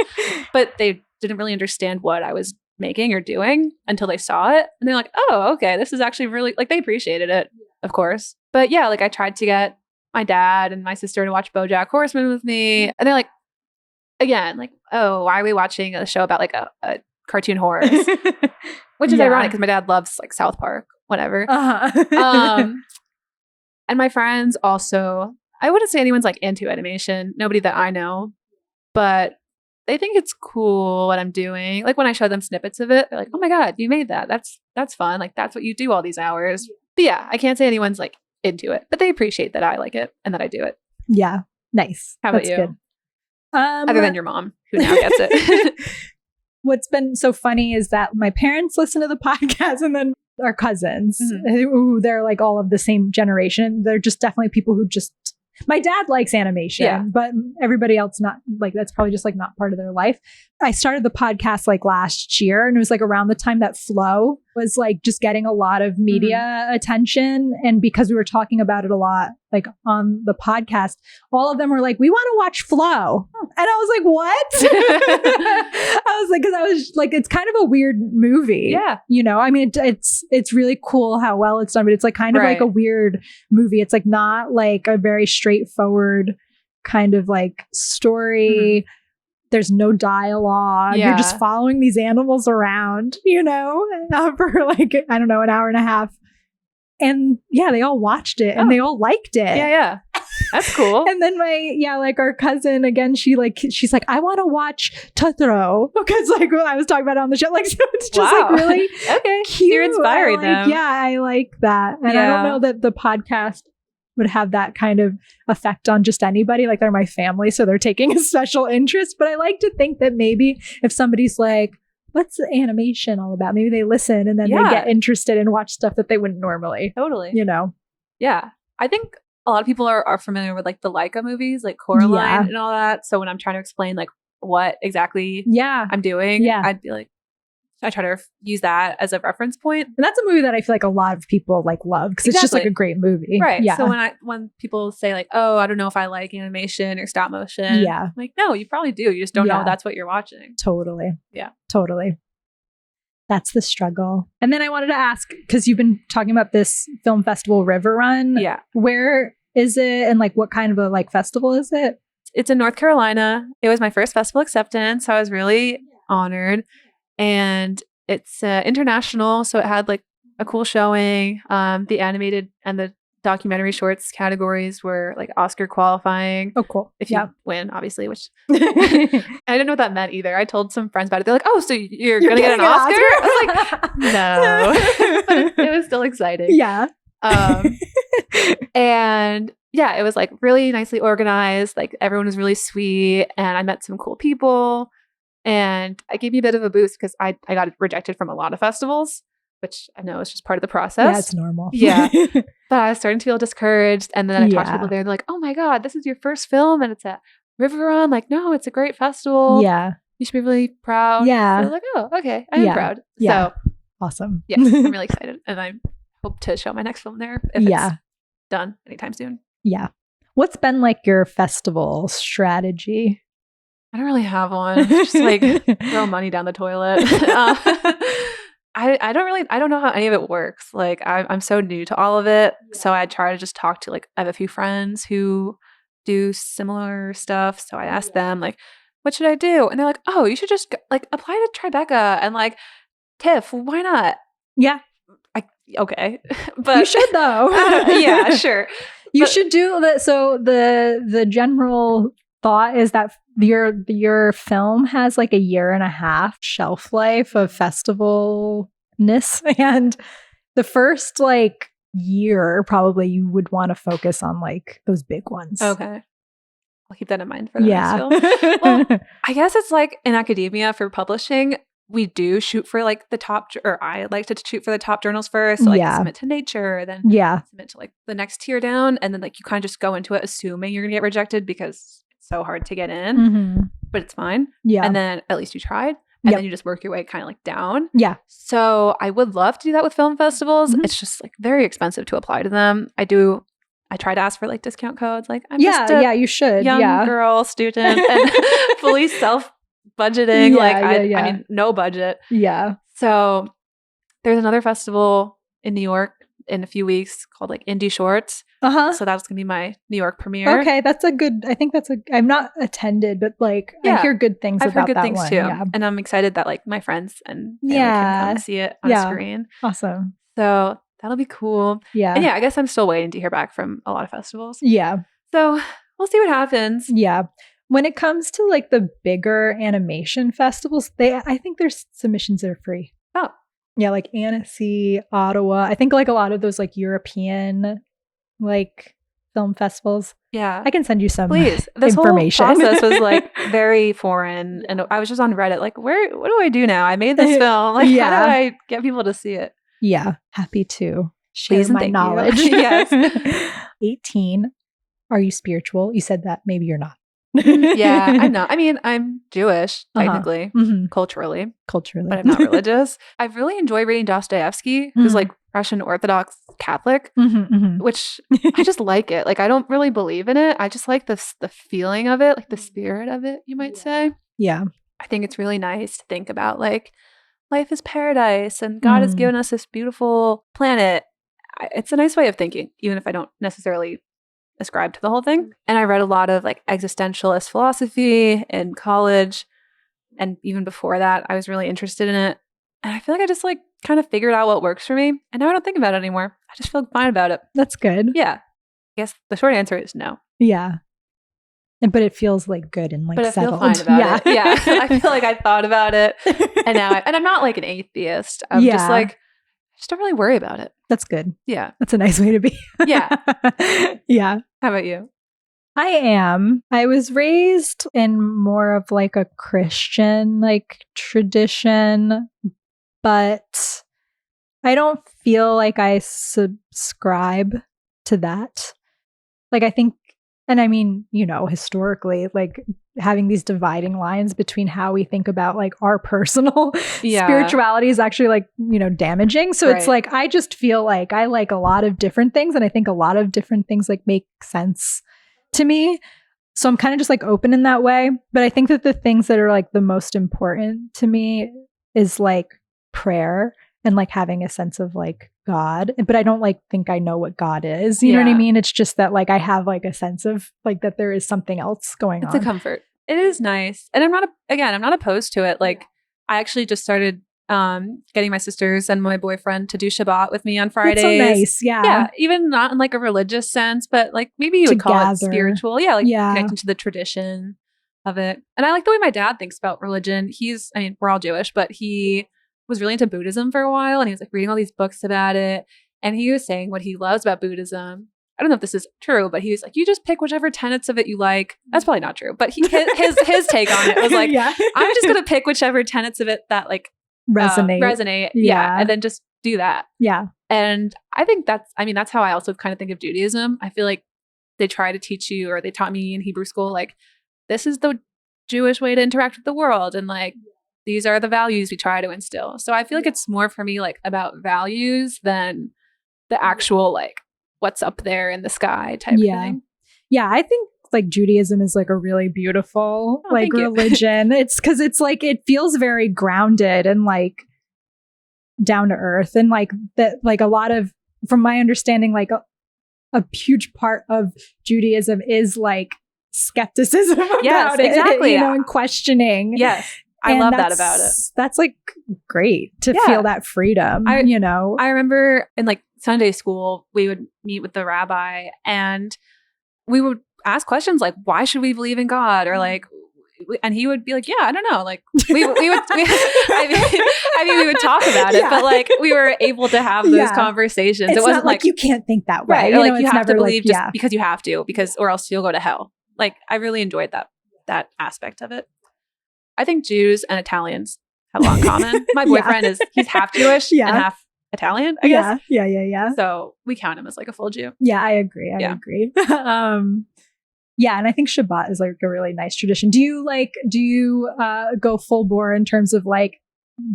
but they didn't really understand what I was making or doing until they saw it. And they're like, oh, okay, this is actually really, like, they appreciated it, of course. But yeah, like I tried to get my dad and my sister to watch BoJack Horseman with me. And they're like, again, like, oh, why are we watching a show about like a cartoon horse? Which is ironic because my dad loves like South Park, whatever. And my friends also, I wouldn't say anyone's like into animation. Nobody that I know. But they think it's cool what I'm doing. Like when I show them snippets of it, they're like, oh my God, you made that. That's fun. Like that's what you do all these hours. But yeah, I can't say anyone's like into it, but they appreciate that I like it and that I do it. Yeah. Nice. How about you? Good. Other than your mom, who now gets it. What's been so funny is that my parents listen to the podcast and then our cousins, who they're like all of the same generation. They're just definitely people who just, my dad likes animation, but everybody else not like, that's probably just like not part of their life. I started the podcast like last year and it was like around the time that Flow was like just getting a lot of media attention. And because we were talking about it a lot, like on the podcast, all of them were like, we want to watch Flow. And I was like, what? I was like, cause I was like, it's kind of a weird movie. Yeah. You know, I mean, it's really cool how well it's done, but it's like kind of like a weird movie. It's like not like a very straightforward kind of like story. There's no dialogue. You're just following these animals around, you know, for like, I don't know, an hour and a half. And yeah, they all watched it and they all liked it. Yeah. That's cool. And then like our cousin again, she's like, I want to watch Totoro because like I was talking about it on the show. Like, so it's just like really cute. You're inspiring them. Yeah, I like that. And I don't know that the podcast would have that kind of effect on just anybody. Like they're my family, so they're taking a special interest. But I like to think that maybe if somebody's like, what's the animation all about? Maybe they listen and then they get interested and watch stuff that they wouldn't normally. Totally. You know? Yeah. I think a lot of people are familiar with like the Leica movies, like Coraline and all that. So when I'm trying to explain like what exactly I'm doing, I'd be like, I try to use that as a reference point. And that's a movie that I feel like a lot of people like love because it's just like a great movie. Right. Yeah. So when people say like, oh, I don't know if I like animation or stop motion. Yeah. I'm like, no, you probably do. You just don't know that's what you're watching. Totally. Yeah. Totally. That's the struggle. And then I wanted to ask, because you've been talking about this film festival, River Run. Yeah. Where is it? And like what kind of a like festival is it? It's in North Carolina. It was my first festival acceptance. So I was really honored. And it's international, so it had like a cool showing. The animated and the documentary shorts categories were like Oscar qualifying. Oh, cool. If you win, obviously, which I didn't know what that meant either. I told some friends about it. They're like, "Oh, so you're gonna get an Oscar?" I was like, "No," but it was still exciting. Yeah. And yeah, it was like really nicely organized. Like everyone was really sweet, and I met some cool people, and it gave me a bit of a boost because I got rejected from a lot of festivals, which I know is just part of the process. Yeah, it's normal. Yeah. But I was starting to feel discouraged. And then I talked to people there. They're like, "Oh my God, this is your first film and it's at River Run." Like, "No, it's a great festival. Yeah. You should be really proud." Yeah. So I was like, "Oh, okay. I am proud." Yeah. So awesome. yeah, I'm really excited. And I hope to show my next film there if it's done anytime soon. Yeah. What's been like your festival strategy? I don't really have one. Just like throw money down the toilet. I don't know how any of it works. Like I'm so new to all of it. So I try to just talk to I have a few friends who do similar stuff. So I ask them like, "What should I do?" And they're like, "Oh, you should just apply to Tribeca and TIFF. Why not?" Yeah. Okay. But you should though. Yeah, sure. You should do that. So the general thought is that your film has like a 1.5 year shelf life of festivalness, and the first year probably you would want to focus on those big ones. Okay. I'll keep that in mind for the next film. Well, I guess it's like in academia for publishing, we do shoot for the top, or I like to shoot for the top journals first. So submit to Nature, then submit to the next tier down, and then you kind of just go into it assuming you're gonna get rejected because it's so hard to get in, but it's fine. Yeah, and then at least you tried, and then you just work your way kind of down. Yeah. So I would love to do that with film festivals. It's just very expensive to apply to them. I try to ask for discount codes. I'm just a you should young girl student and fully budgeting. I mean, no budget. Yeah. So there's another festival in New York in a few weeks called Indie Shorts. So that's gonna be my New York premiere. Okay, I've not attended, but I hear good things I've about heard good that things one. too. Yeah. And I'm excited that my friends and family can come see it on a screen. Awesome. So that'll be cool. Yeah. And I guess I'm still waiting to hear back from a lot of festivals. Yeah. So we'll see what happens. Yeah. When it comes to the bigger animation festivals, I think there's submissions that are free. Oh. Yeah, Annecy, Ottawa. I think a lot of those European film festivals. Yeah. I can send you some Please. This information. whole process was very foreign. And I was just on Reddit what do I do now? I made this film. How do I get people to see it? Yeah. Happy to share Please, my knowledge. Yes. 18. Are you spiritual? You said that. Maybe you're not. Yeah, I'm not. I mean, I'm Jewish, technically, culturally, but I'm not religious. I really enjoy reading Dostoevsky, who's Russian Orthodox Catholic, which I just like it. I don't really believe in it. I just like the feeling of it, the spirit of it, you might say. Yeah. I think it's really nice to think about life is paradise and God has given us this beautiful planet. It's a nice way of thinking, even if I don't necessarily ascribe to the whole thing. And I read a lot of existentialist philosophy in college, and even before that I was really interested in it, and I feel I just kind of figured out what works for me, and now I don't think about it anymore. I just feel fine about it. That's good. Yeah, I guess the short answer is no. Yeah. But it feels good and but settled. I feel fine about it. Yeah. I feel I thought about it, and now and I'm not an atheist. I'm just I just don't really worry about it. That's good. Yeah. That's a nice way to be. Yeah. Yeah. How about you? I am. I was raised in more of a Christian tradition, but I don't feel I subscribe to that. I think, and I mean, historically, having these dividing lines between how we think about our personal spirituality is actually damaging. So it's I just feel I like a lot of different things, and I think a lot of different things make sense to me. So I'm kind of just open in that way. But I think that the things that are the most important to me is prayer and having a sense of God. But I don't think I know what God is. You know what I mean? It's just that I have a sense of that there is something else going on. It's a comfort. It is nice. And I'm not opposed to it. I actually just started getting my sisters and my boyfriend to do Shabbat with me on Fridays. That's so nice. Yeah. Yeah, even not in like a religious sense, but like maybe you would call it Together. spiritual. Yeah, like Yeah. connecting to the tradition of it. And I like the way my dad thinks about religion. We're all Jewish, but he was really into Buddhism for a while, and he was like reading all these books about it. And he was saying what he loves about Buddhism. I don't know if this is true, but he was like, you just pick whichever tenets of it you like. That's probably not true, but his take on it was like, Yeah. I'm just gonna pick whichever tenets of it that like resonate. Yeah. And then just do that. Yeah. And I think that's how I also kind of think of Judaism. I feel like they try to teach you, or they taught me in Hebrew school, like, this is the Jewish way to interact with the world. And like, these are the values we try to instill. So I feel like it's more for me like about values than the actual like what's up there in the sky type of thing. Yeah. I think like Judaism is like a really beautiful like religion. It's because it's like, it feels very grounded and like down to earth, and like that, like a lot of, from my understanding, like a huge part of Judaism is like skepticism about it, exactly. And questioning. Yes. I love that about it. That's like great to feel that freedom, I remember in like Sunday school, we would meet with the rabbi and we would ask questions like, why should we believe in God? Or like, and he would be like, yeah, I don't know. Like we would talk about it, but like we were able to have those conversations. It wasn't like you can't think that way. Right. Or like you have to believe just because you have to, or else you'll go to hell. Like I really enjoyed that aspect of it. I think Jews and Italians have a lot in common. My boyfriend he's half Jewish and half Italian, I guess. Yeah. So we count him as like a full Jew. Yeah, I agree. I agree. Yeah, and I think Shabbat is like a really nice tradition. Do you go full bore in terms of like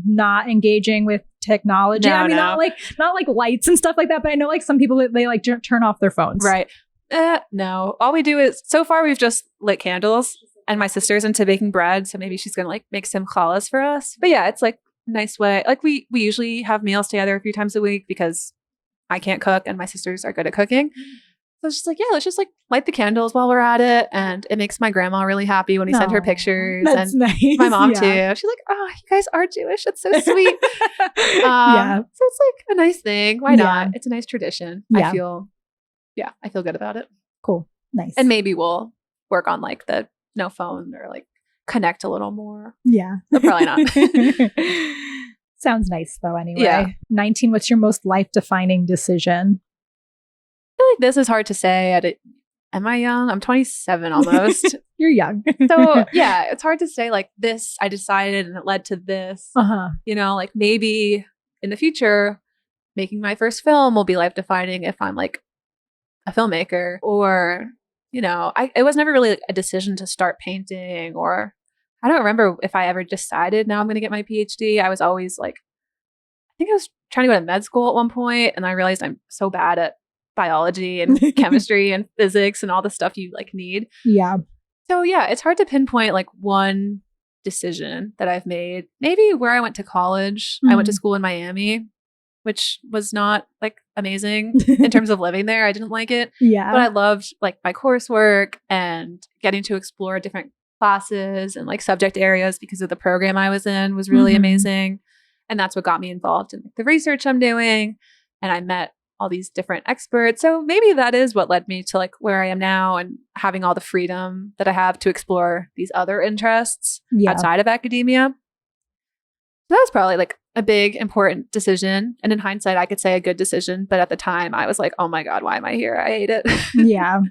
not engaging with technology? No, not like lights and stuff like that, but I know like some people, they like turn off their phones. Right. No. All we do is, so far we've just lit candles, and my sister's into baking bread, so maybe she's gonna like make some challahs for us. But yeah, it's like a nice way. Like we usually have meals together a few times a week because I can't cook and my sisters are good at cooking. So it's just like, let's just like light the candles while we're at it. And it makes my grandma really happy when we send her pictures. That's and nice. My mom too. She's like, oh, you guys are Jewish. It's so sweet. So it's like a nice thing. Why not? It's a nice tradition. Yeah. I feel good about it. Cool. Nice. And maybe we'll work on like the no phone, or like connect a little more. Yeah. But probably not. Sounds nice though anyway. Yeah. 19, what's your most life-defining decision? I feel like this is hard to say. Am I young? I'm 27 almost. You're young. So yeah, it's hard to say like this, I decided and it led to this. Like maybe in the future, making my first film will be life-defining if I'm like a filmmaker, or it was never really like a decision to start painting, or I don't remember if I ever decided now I'm going to get my PhD. I was always like, I think I was trying to go to med school at one point, and I realized I'm so bad at biology and chemistry and physics and all the stuff you like need. Yeah. So yeah, it's hard to pinpoint like one decision that I've made. Maybe where I went to college. I went to school in Miami, which was not like amazing in terms of living there. I didn't like it. Yeah. But I loved like my coursework and getting to explore different classes and like subject areas because of the program I was in was really amazing. And that's what got me involved in the research I'm doing. And I met all these different experts. So maybe that is what led me to like where I am now and having all the freedom that I have to explore these other interests outside of academia. So that was probably like a big, important decision. And in hindsight, I could say a good decision. But at the time, I was like, oh my God, why am I here? I hate it. Yeah.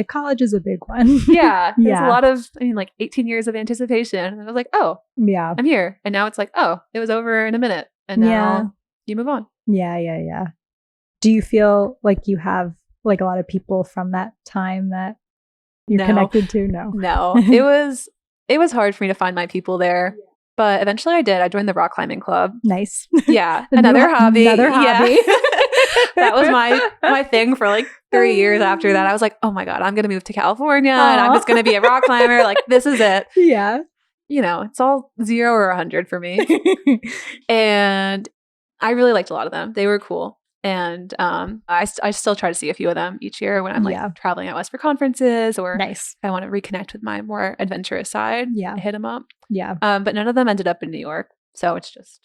College is a big one. Yeah. There's a lot of, like 18 years of anticipation. And I was like, oh, yeah, I'm here. And now it's like, oh, it was over in a minute. And now you move on. Yeah. Do you feel like you have like a lot of people from that time that you're connected to? No. It was hard for me to find my people there. But eventually I did. I joined the rock climbing club. Nice. Yeah. Another hobby. That was my thing for like 3 years after that. I was like, oh my God, I'm going to move to California and I'm just going to be a rock climber. Like, this is it. Yeah. It's all 0 or 100 for me. And I really liked a lot of them. They were cool. And I still try to see a few of them each year when I'm like traveling out west for conferences, or if I want to reconnect with my more adventurous side. I hit them up. Yeah. But none of them ended up in New York. So it's just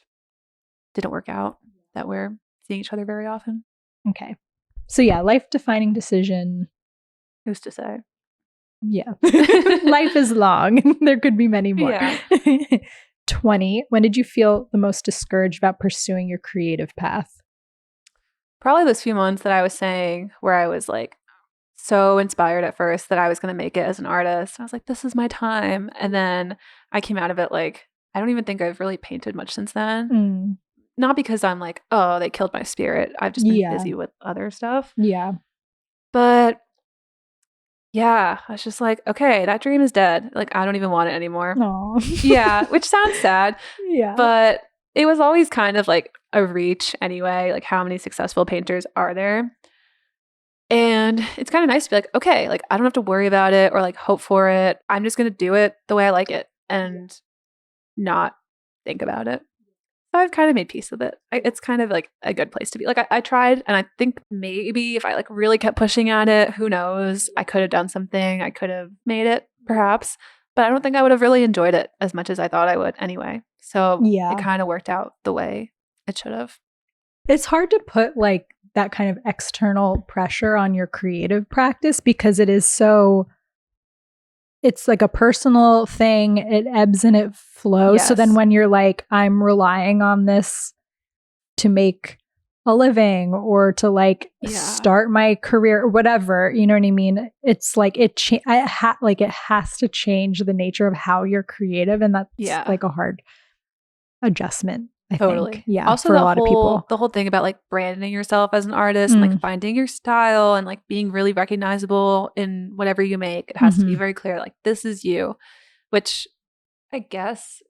didn't work out, that we're seeing each other very often. Okay. So yeah, life-defining decision. Who's to say? Yeah. Life is long. There could be many more. Yeah. 20. When did you feel the most discouraged about pursuing your creative path? Probably those few months that I was saying where I was like so inspired at first that I was going to make it as an artist. I was like, this is my time. And then I came out of it like, I don't even think I've really painted much since then. Not because I'm like, oh, they killed my spirit. I've just been busy with other stuff. Yeah. But yeah, I was just like, okay, that dream is dead. Like, I don't even want it anymore. Aww. Yeah, which sounds sad. Yeah. But it was always kind of like a reach anyway. Like, how many successful painters are there? And it's kind of nice to be like, okay, like, I don't have to worry about it or like hope for it. I'm just going to do it the way I like it and not think about it. So I've kind of made peace with it. It's kind of like a good place to be. Like I tried, and I think maybe if I like really kept pushing at it, who knows? I could have done something. I could have made it perhaps, but I don't think I would have really enjoyed it as much as I thought I would anyway. So it kind of worked out the way it should have. It's hard to put like that kind of external pressure on your creative practice because it is so, it's like a personal thing. It ebbs and it flows. Yes. So then when you're like, I'm relying on this to make a living or to like start my career or whatever, you know what I mean? It's like it has to change the nature of how you're creative. And that's like a hard adjustment. I think. Yeah. Also, for a lot of people. The whole thing about like branding yourself as an artist and like finding your style and like being really recognizable in whatever you make. It has to be very clear, like, this is you, which I guess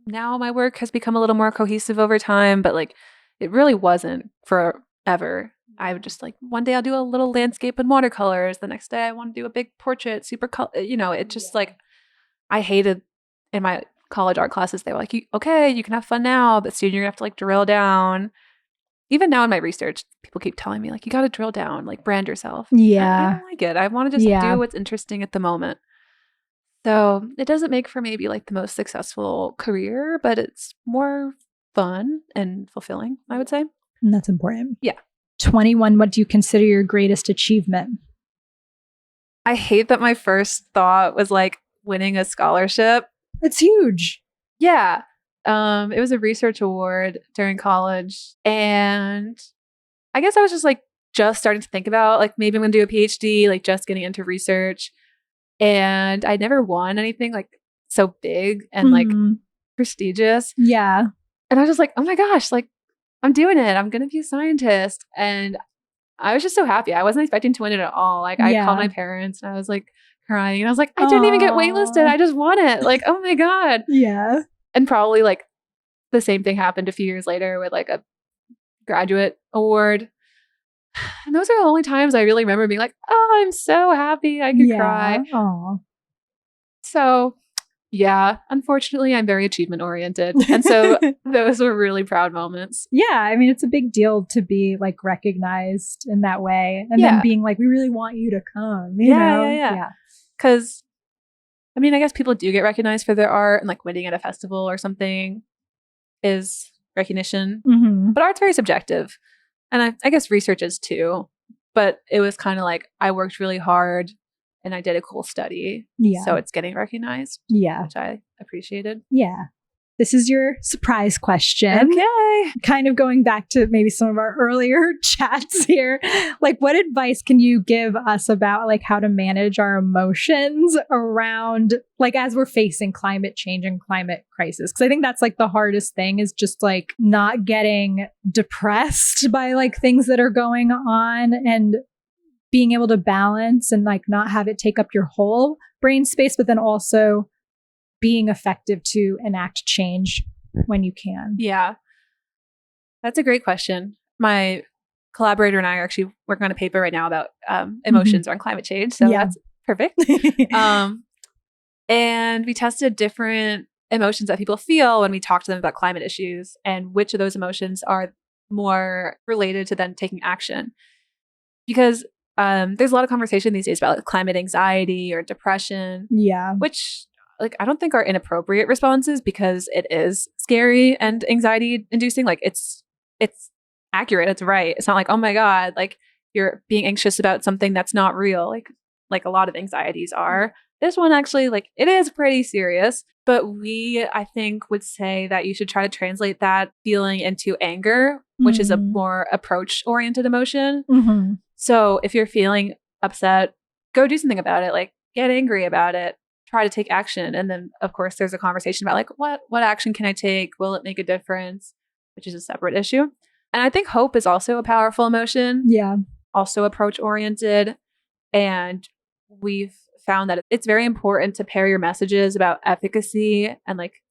now my work has become a little more cohesive over time, but like it really wasn't forever. I would just like, one day I'll do a little landscape in watercolors. The next day I want to do a big portrait, super color. You know, it just like, I hated in my college art classes, they were like, okay, you can have fun now, but soon you're gonna have to like drill down. Even now in my research, people keep telling me like, you got to drill down, like brand yourself. I don't like it. I want to just do what's interesting at the moment. So it doesn't make for maybe like the most successful career, but it's more fun and fulfilling, I would say. And that's important. Yeah. 21, what do you consider your greatest achievement? I hate that my first thought was like winning a scholarship. It's huge. Yeah. It was a research award during college. And I guess I was just starting to think about like, maybe I'm going to do a PhD, like just getting into research. And I never won anything like so big and like prestigious. Yeah. And I was just like, oh my gosh, like I'm doing it. I'm going to be a scientist. And I was just so happy. I wasn't expecting to win it at all. Like I called my parents and I was like, crying. And I was like, I didn't even get waitlisted. I just won it. Like, oh my God. Yeah. And probably like the same thing happened a few years later with like a graduate award. And those are the only times I really remember being like, oh, I'm so happy I could cry. Aww. So yeah, unfortunately, I'm very achievement oriented. And so those were really proud moments. Yeah. I mean, it's a big deal to be like recognized in that way. And then being like, we really want you to come. You know? Yeah. Because, I mean, I guess people do get recognized for their art and like winning at a festival or something is recognition. But art's very subjective. And I guess research is too. But it was kind of like I worked really hard and I did a cool study. Yeah. So it's getting recognized. Yeah. Which I appreciated. Yeah. This is your surprise question. Okay. Kind of going back to maybe some of our earlier chats here. Like, what advice can you give us about like how to manage our emotions around like as we're facing climate change and climate crisis? Because I think that's like the hardest thing is just like not getting depressed by like things that are going on and being able to balance and like not have it take up your whole brain space, but then also being effective to enact change when you can. Yeah. That's a great question. My collaborator and I are actually working on a paper right now about emotions around climate change. So that's perfect. And we tested different emotions that people feel when we talk to them about climate issues and which of those emotions are more related to them taking action. Because there's a lot of conversation these days about like, climate anxiety or depression. Yeah. Which like, I don't think are inappropriate responses because it is scary and anxiety inducing. Like it's accurate. It's right. It's not like, oh my God, like you're being anxious about something that's not real. Like a lot of anxieties are. This one actually, like, it is pretty serious, but I think, would say that you should try to translate that feeling into anger, which is a more approach-oriented emotion. Mm-hmm. So if you're feeling upset, go do something about it. Like, get angry about it. Try to take action. And then, of course, there's a conversation about, like, what action can I take? Will it make a difference? Which is a separate issue. And I think hope is also a powerful emotion. Yeah. Also approach-oriented. And we've found that it's very important to pair your messages about efficacy and like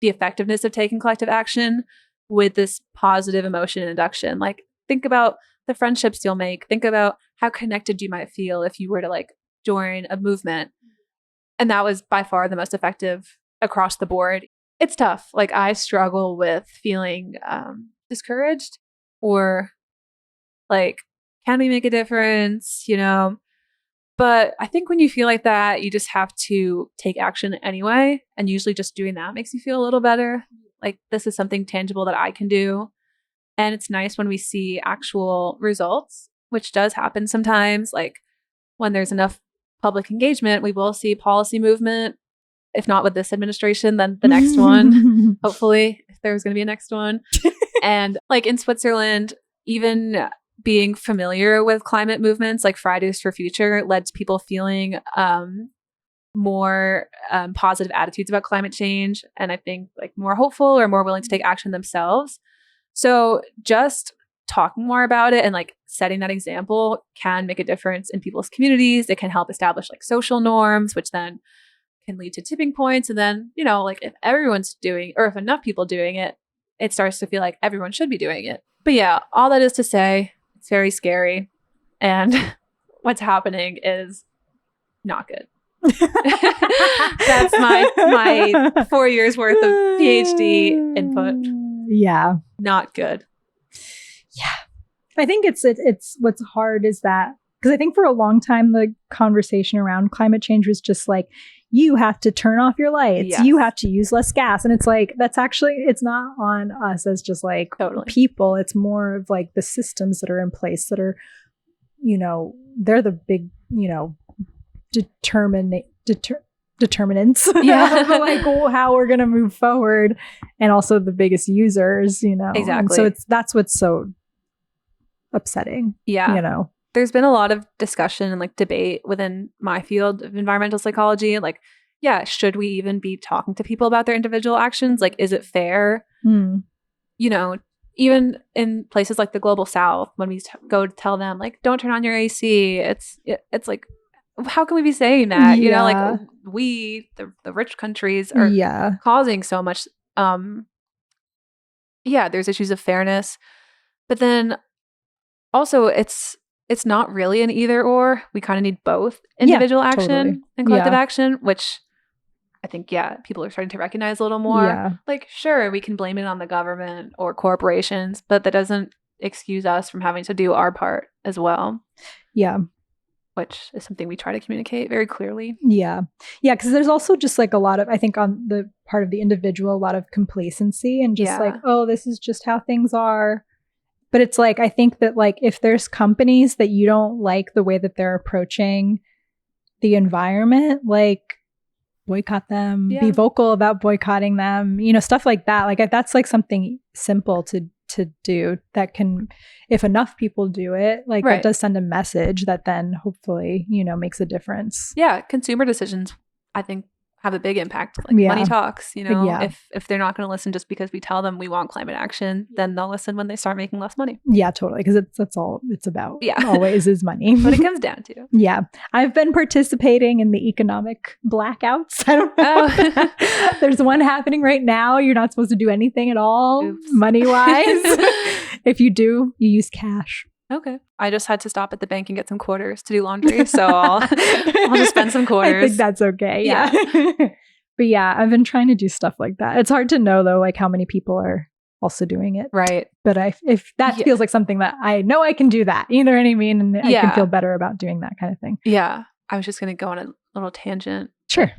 the effectiveness of taking collective action with this positive emotion induction. Like, think about the friendships you'll make. Think about how connected you might feel if you were to like join a movement. And that was by far the most effective across the board. It's tough. Like, I struggle with feeling discouraged or like, can we make a difference? You know? But I think when you feel like that, you just have to take action anyway. And usually just doing that makes you feel a little better. Like, this is something tangible that I can do. And it's nice when we see actual results, which does happen sometimes. Like, when there's enough public engagement, we will see policy movement. If not with this administration, then the next one, hopefully, if there's going to be a next one. And like in Switzerland, even being familiar with climate movements like Fridays for Future led to people feeling more positive attitudes about climate change. And I think like more hopeful or more willing to take action themselves. So just talking more about it and like setting that example can make a difference in people's communities. It can help establish like social norms, which then can lead to tipping points. And then, you know, like if everyone's doing, or if enough people doing it, it starts to feel like everyone should be doing it. But yeah, all that is to say, it's very scary. And what's happening is not good. That's my 4 years worth of PhD input. Yeah. Not good. Yeah. I think it's what's hard is that, because I think for a long time, the conversation around climate change was just like, you have to turn off your lights. Yes. You have to use less gas. And it's like, that's actually, it's not on us as just like people. It's more of like the systems that are in place that are, you know, they're the big, you know, determinants. Yeah. Like how we're going to move forward. And also the biggest users, you know. Exactly. And so that's what's so upsetting. Yeah. You know. There's been a lot of discussion and like debate within my field of environmental psychology. Like, yeah, should we even be talking to people about their individual actions? Like, is it fair? You know, even in places like the global south, when we go to tell them like, don't turn on your AC, it's like, how can we be saying that? You know, like we, the rich countries are causing so much. There's issues of fairness, but then also it's not really an either or. We kind of need both individual action and collective action, which I think, people are starting to recognize a little more. Yeah. Like, sure, we can blame it on the government or corporations, but that doesn't excuse us from having to do our part as well. Yeah. Which is something we try to communicate very clearly. Yeah. Yeah. Because there's also just like a lot of, I think on the part of the individual, a lot of complacency and just like, oh, this is just how things are. But it's like, I think that like if there's companies that you don't like the way that they're approaching the environment, like boycott them, be vocal about boycotting them, you know, stuff like that. Like that's like something simple to do that can, if enough people do it, like that does send a message that then hopefully, you know, makes a difference. Yeah. Consumer decisions, I think, have a big impact. Like money talks, you know, if they're not going to listen just because we tell them we want climate action, then they'll listen when they start making less money. Yeah, totally. Because that's all it's about. Yeah. Always is money. What it comes down to. Yeah. I've been participating in the economic blackouts. I don't know. There's one happening right now. You're not supposed to do anything at all, money-wise. If you do, you use cash. Okay. I just had to stop at the bank and get some quarters to do laundry. So I'll just spend some quarters. I think that's okay. Yeah. But yeah, I've been trying to do stuff like that. It's hard to know though, like how many people are also doing it. Right. But if that feels like something that I know I can do that, you know what I mean? And I can feel better about doing that kind of thing. Yeah. I was just going to go on a little tangent. Sure.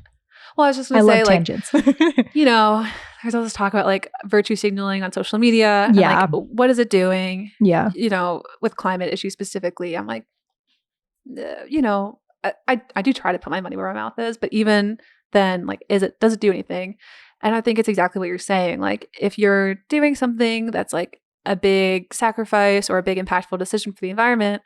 Well, I was just I going to say, love like, tangents. you know, there's all this talk about like virtue signaling on social media. And, Yeah. like, what is it doing? Yeah. You know, with climate issues specifically, I'm like, you know, I do try to put my money where my mouth is, but even then, like, does it do anything? And I think it's exactly what you're saying. Like, if you're doing something that's like a big sacrifice or a big impactful decision for the environment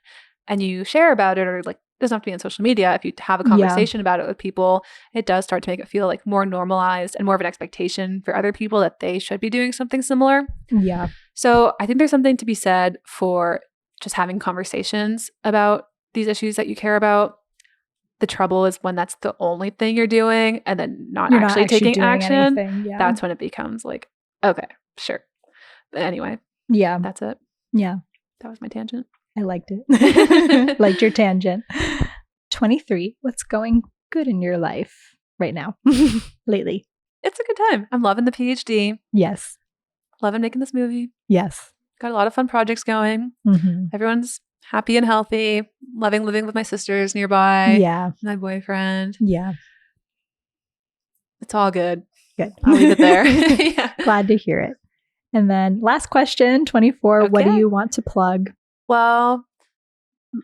and you share about it, or like, it doesn't have to be on social media. If you have a conversation about it with people, it does start to make it feel like more normalized and more of an expectation for other people that they should be doing something similar. Yeah. So I think there's something to be said for just having conversations about these issues that you care about. The trouble is when that's the only thing you're doing and then you're not actually taking doing action. anything. Yeah. That's when it becomes like, okay, sure. But anyway, Yeah. that's it. Yeah. That was my tangent. I liked it. Liked your tangent. 23. What's going good in your life right now? Lately? It's a good time. I'm loving the PhD. Yes. Loving making this movie. Yes. Got a lot of fun projects going. Mm-hmm. Everyone's happy and healthy. Loving living with my sisters nearby. Yeah. My boyfriend. Yeah. It's all good. Good. I'll leave it there. Yeah. Glad to hear it. And then last question, 24. Okay. What do you want to plug? Well,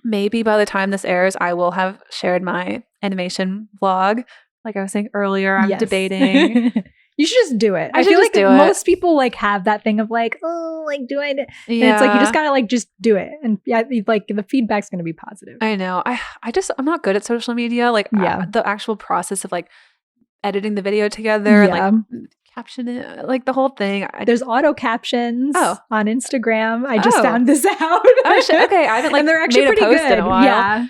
maybe by the time this airs, I will have shared my animation vlog. Like I was saying earlier, I'm debating. You should just do it. I feel should like just do it. most people like have that thing of like, oh, like do I? And it's like you just gotta like just do it, and yeah, like the feedback's gonna be positive. I know. I'm not good at social media. Like Yeah. the actual process of like editing the video together, Yeah. and like caption it, like the whole thing. There's auto captions Oh. on Instagram. I just Oh. found this out. Oh, shit. Okay, I haven't like and they're actually made a pretty post good. in a while. Yeah.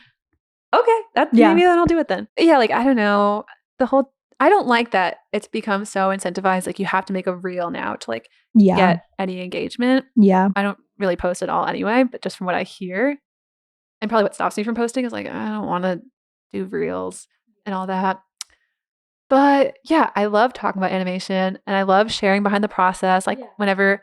Okay, maybe then I'll do it then. Yeah, like I don't know. I don't like that it's become so incentivized. Like you have to make a reel now to like Yeah. get any engagement. Yeah. I don't really post at all anyway, but just from what I hear, and probably what stops me from posting is like, I don't want to do reels and all that. But yeah, I love talking about animation and I love sharing behind the process. Like whenever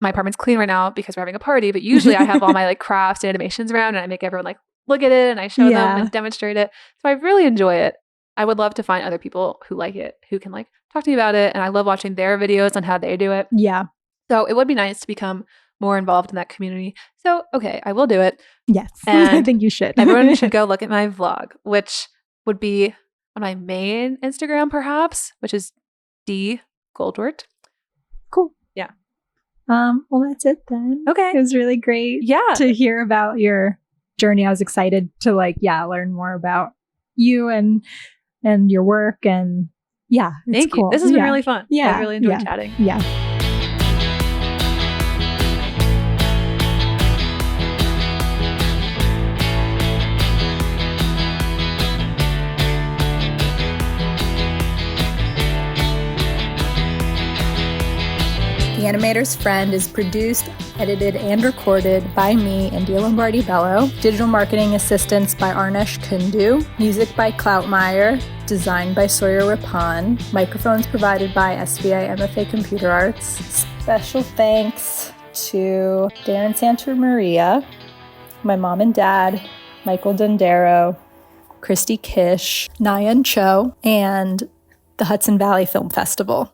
my apartment's clean right now because we're having a party, but usually I have all my like crafts and animations around and I make everyone like look at it and I show them and demonstrate it. So I really enjoy it. I would love to find other people who like it, who can like talk to me about it. And I love watching their videos on how they do it. Yeah. So it would be nice to become more involved in that community. So, okay, I will do it. Yes. And I think you should. Everyone should go look at my vlog, which would be on my main Instagram, perhaps, which is D Goldwert. Cool. Yeah. Well, that's it then. Okay. It was really great to hear about your journey. I was excited to learn more about you and your work, and thank cool. you. This has been really fun. Yeah. I really enjoyed chatting. Yeah. The Animator's Friend is produced, edited, and recorded by me, India Lombardi-Bello. Digital marketing assistance by Arnesh Kundu. Music by Cloutmeyer. Designed by Sawyer Rapon. Microphones provided by SVI MFA Computer Arts. Special thanks to Darren Santamaria, my mom and dad, Michael Dondero, Christy Kish, Nyan Cho, and the Hudson Valley Film Festival.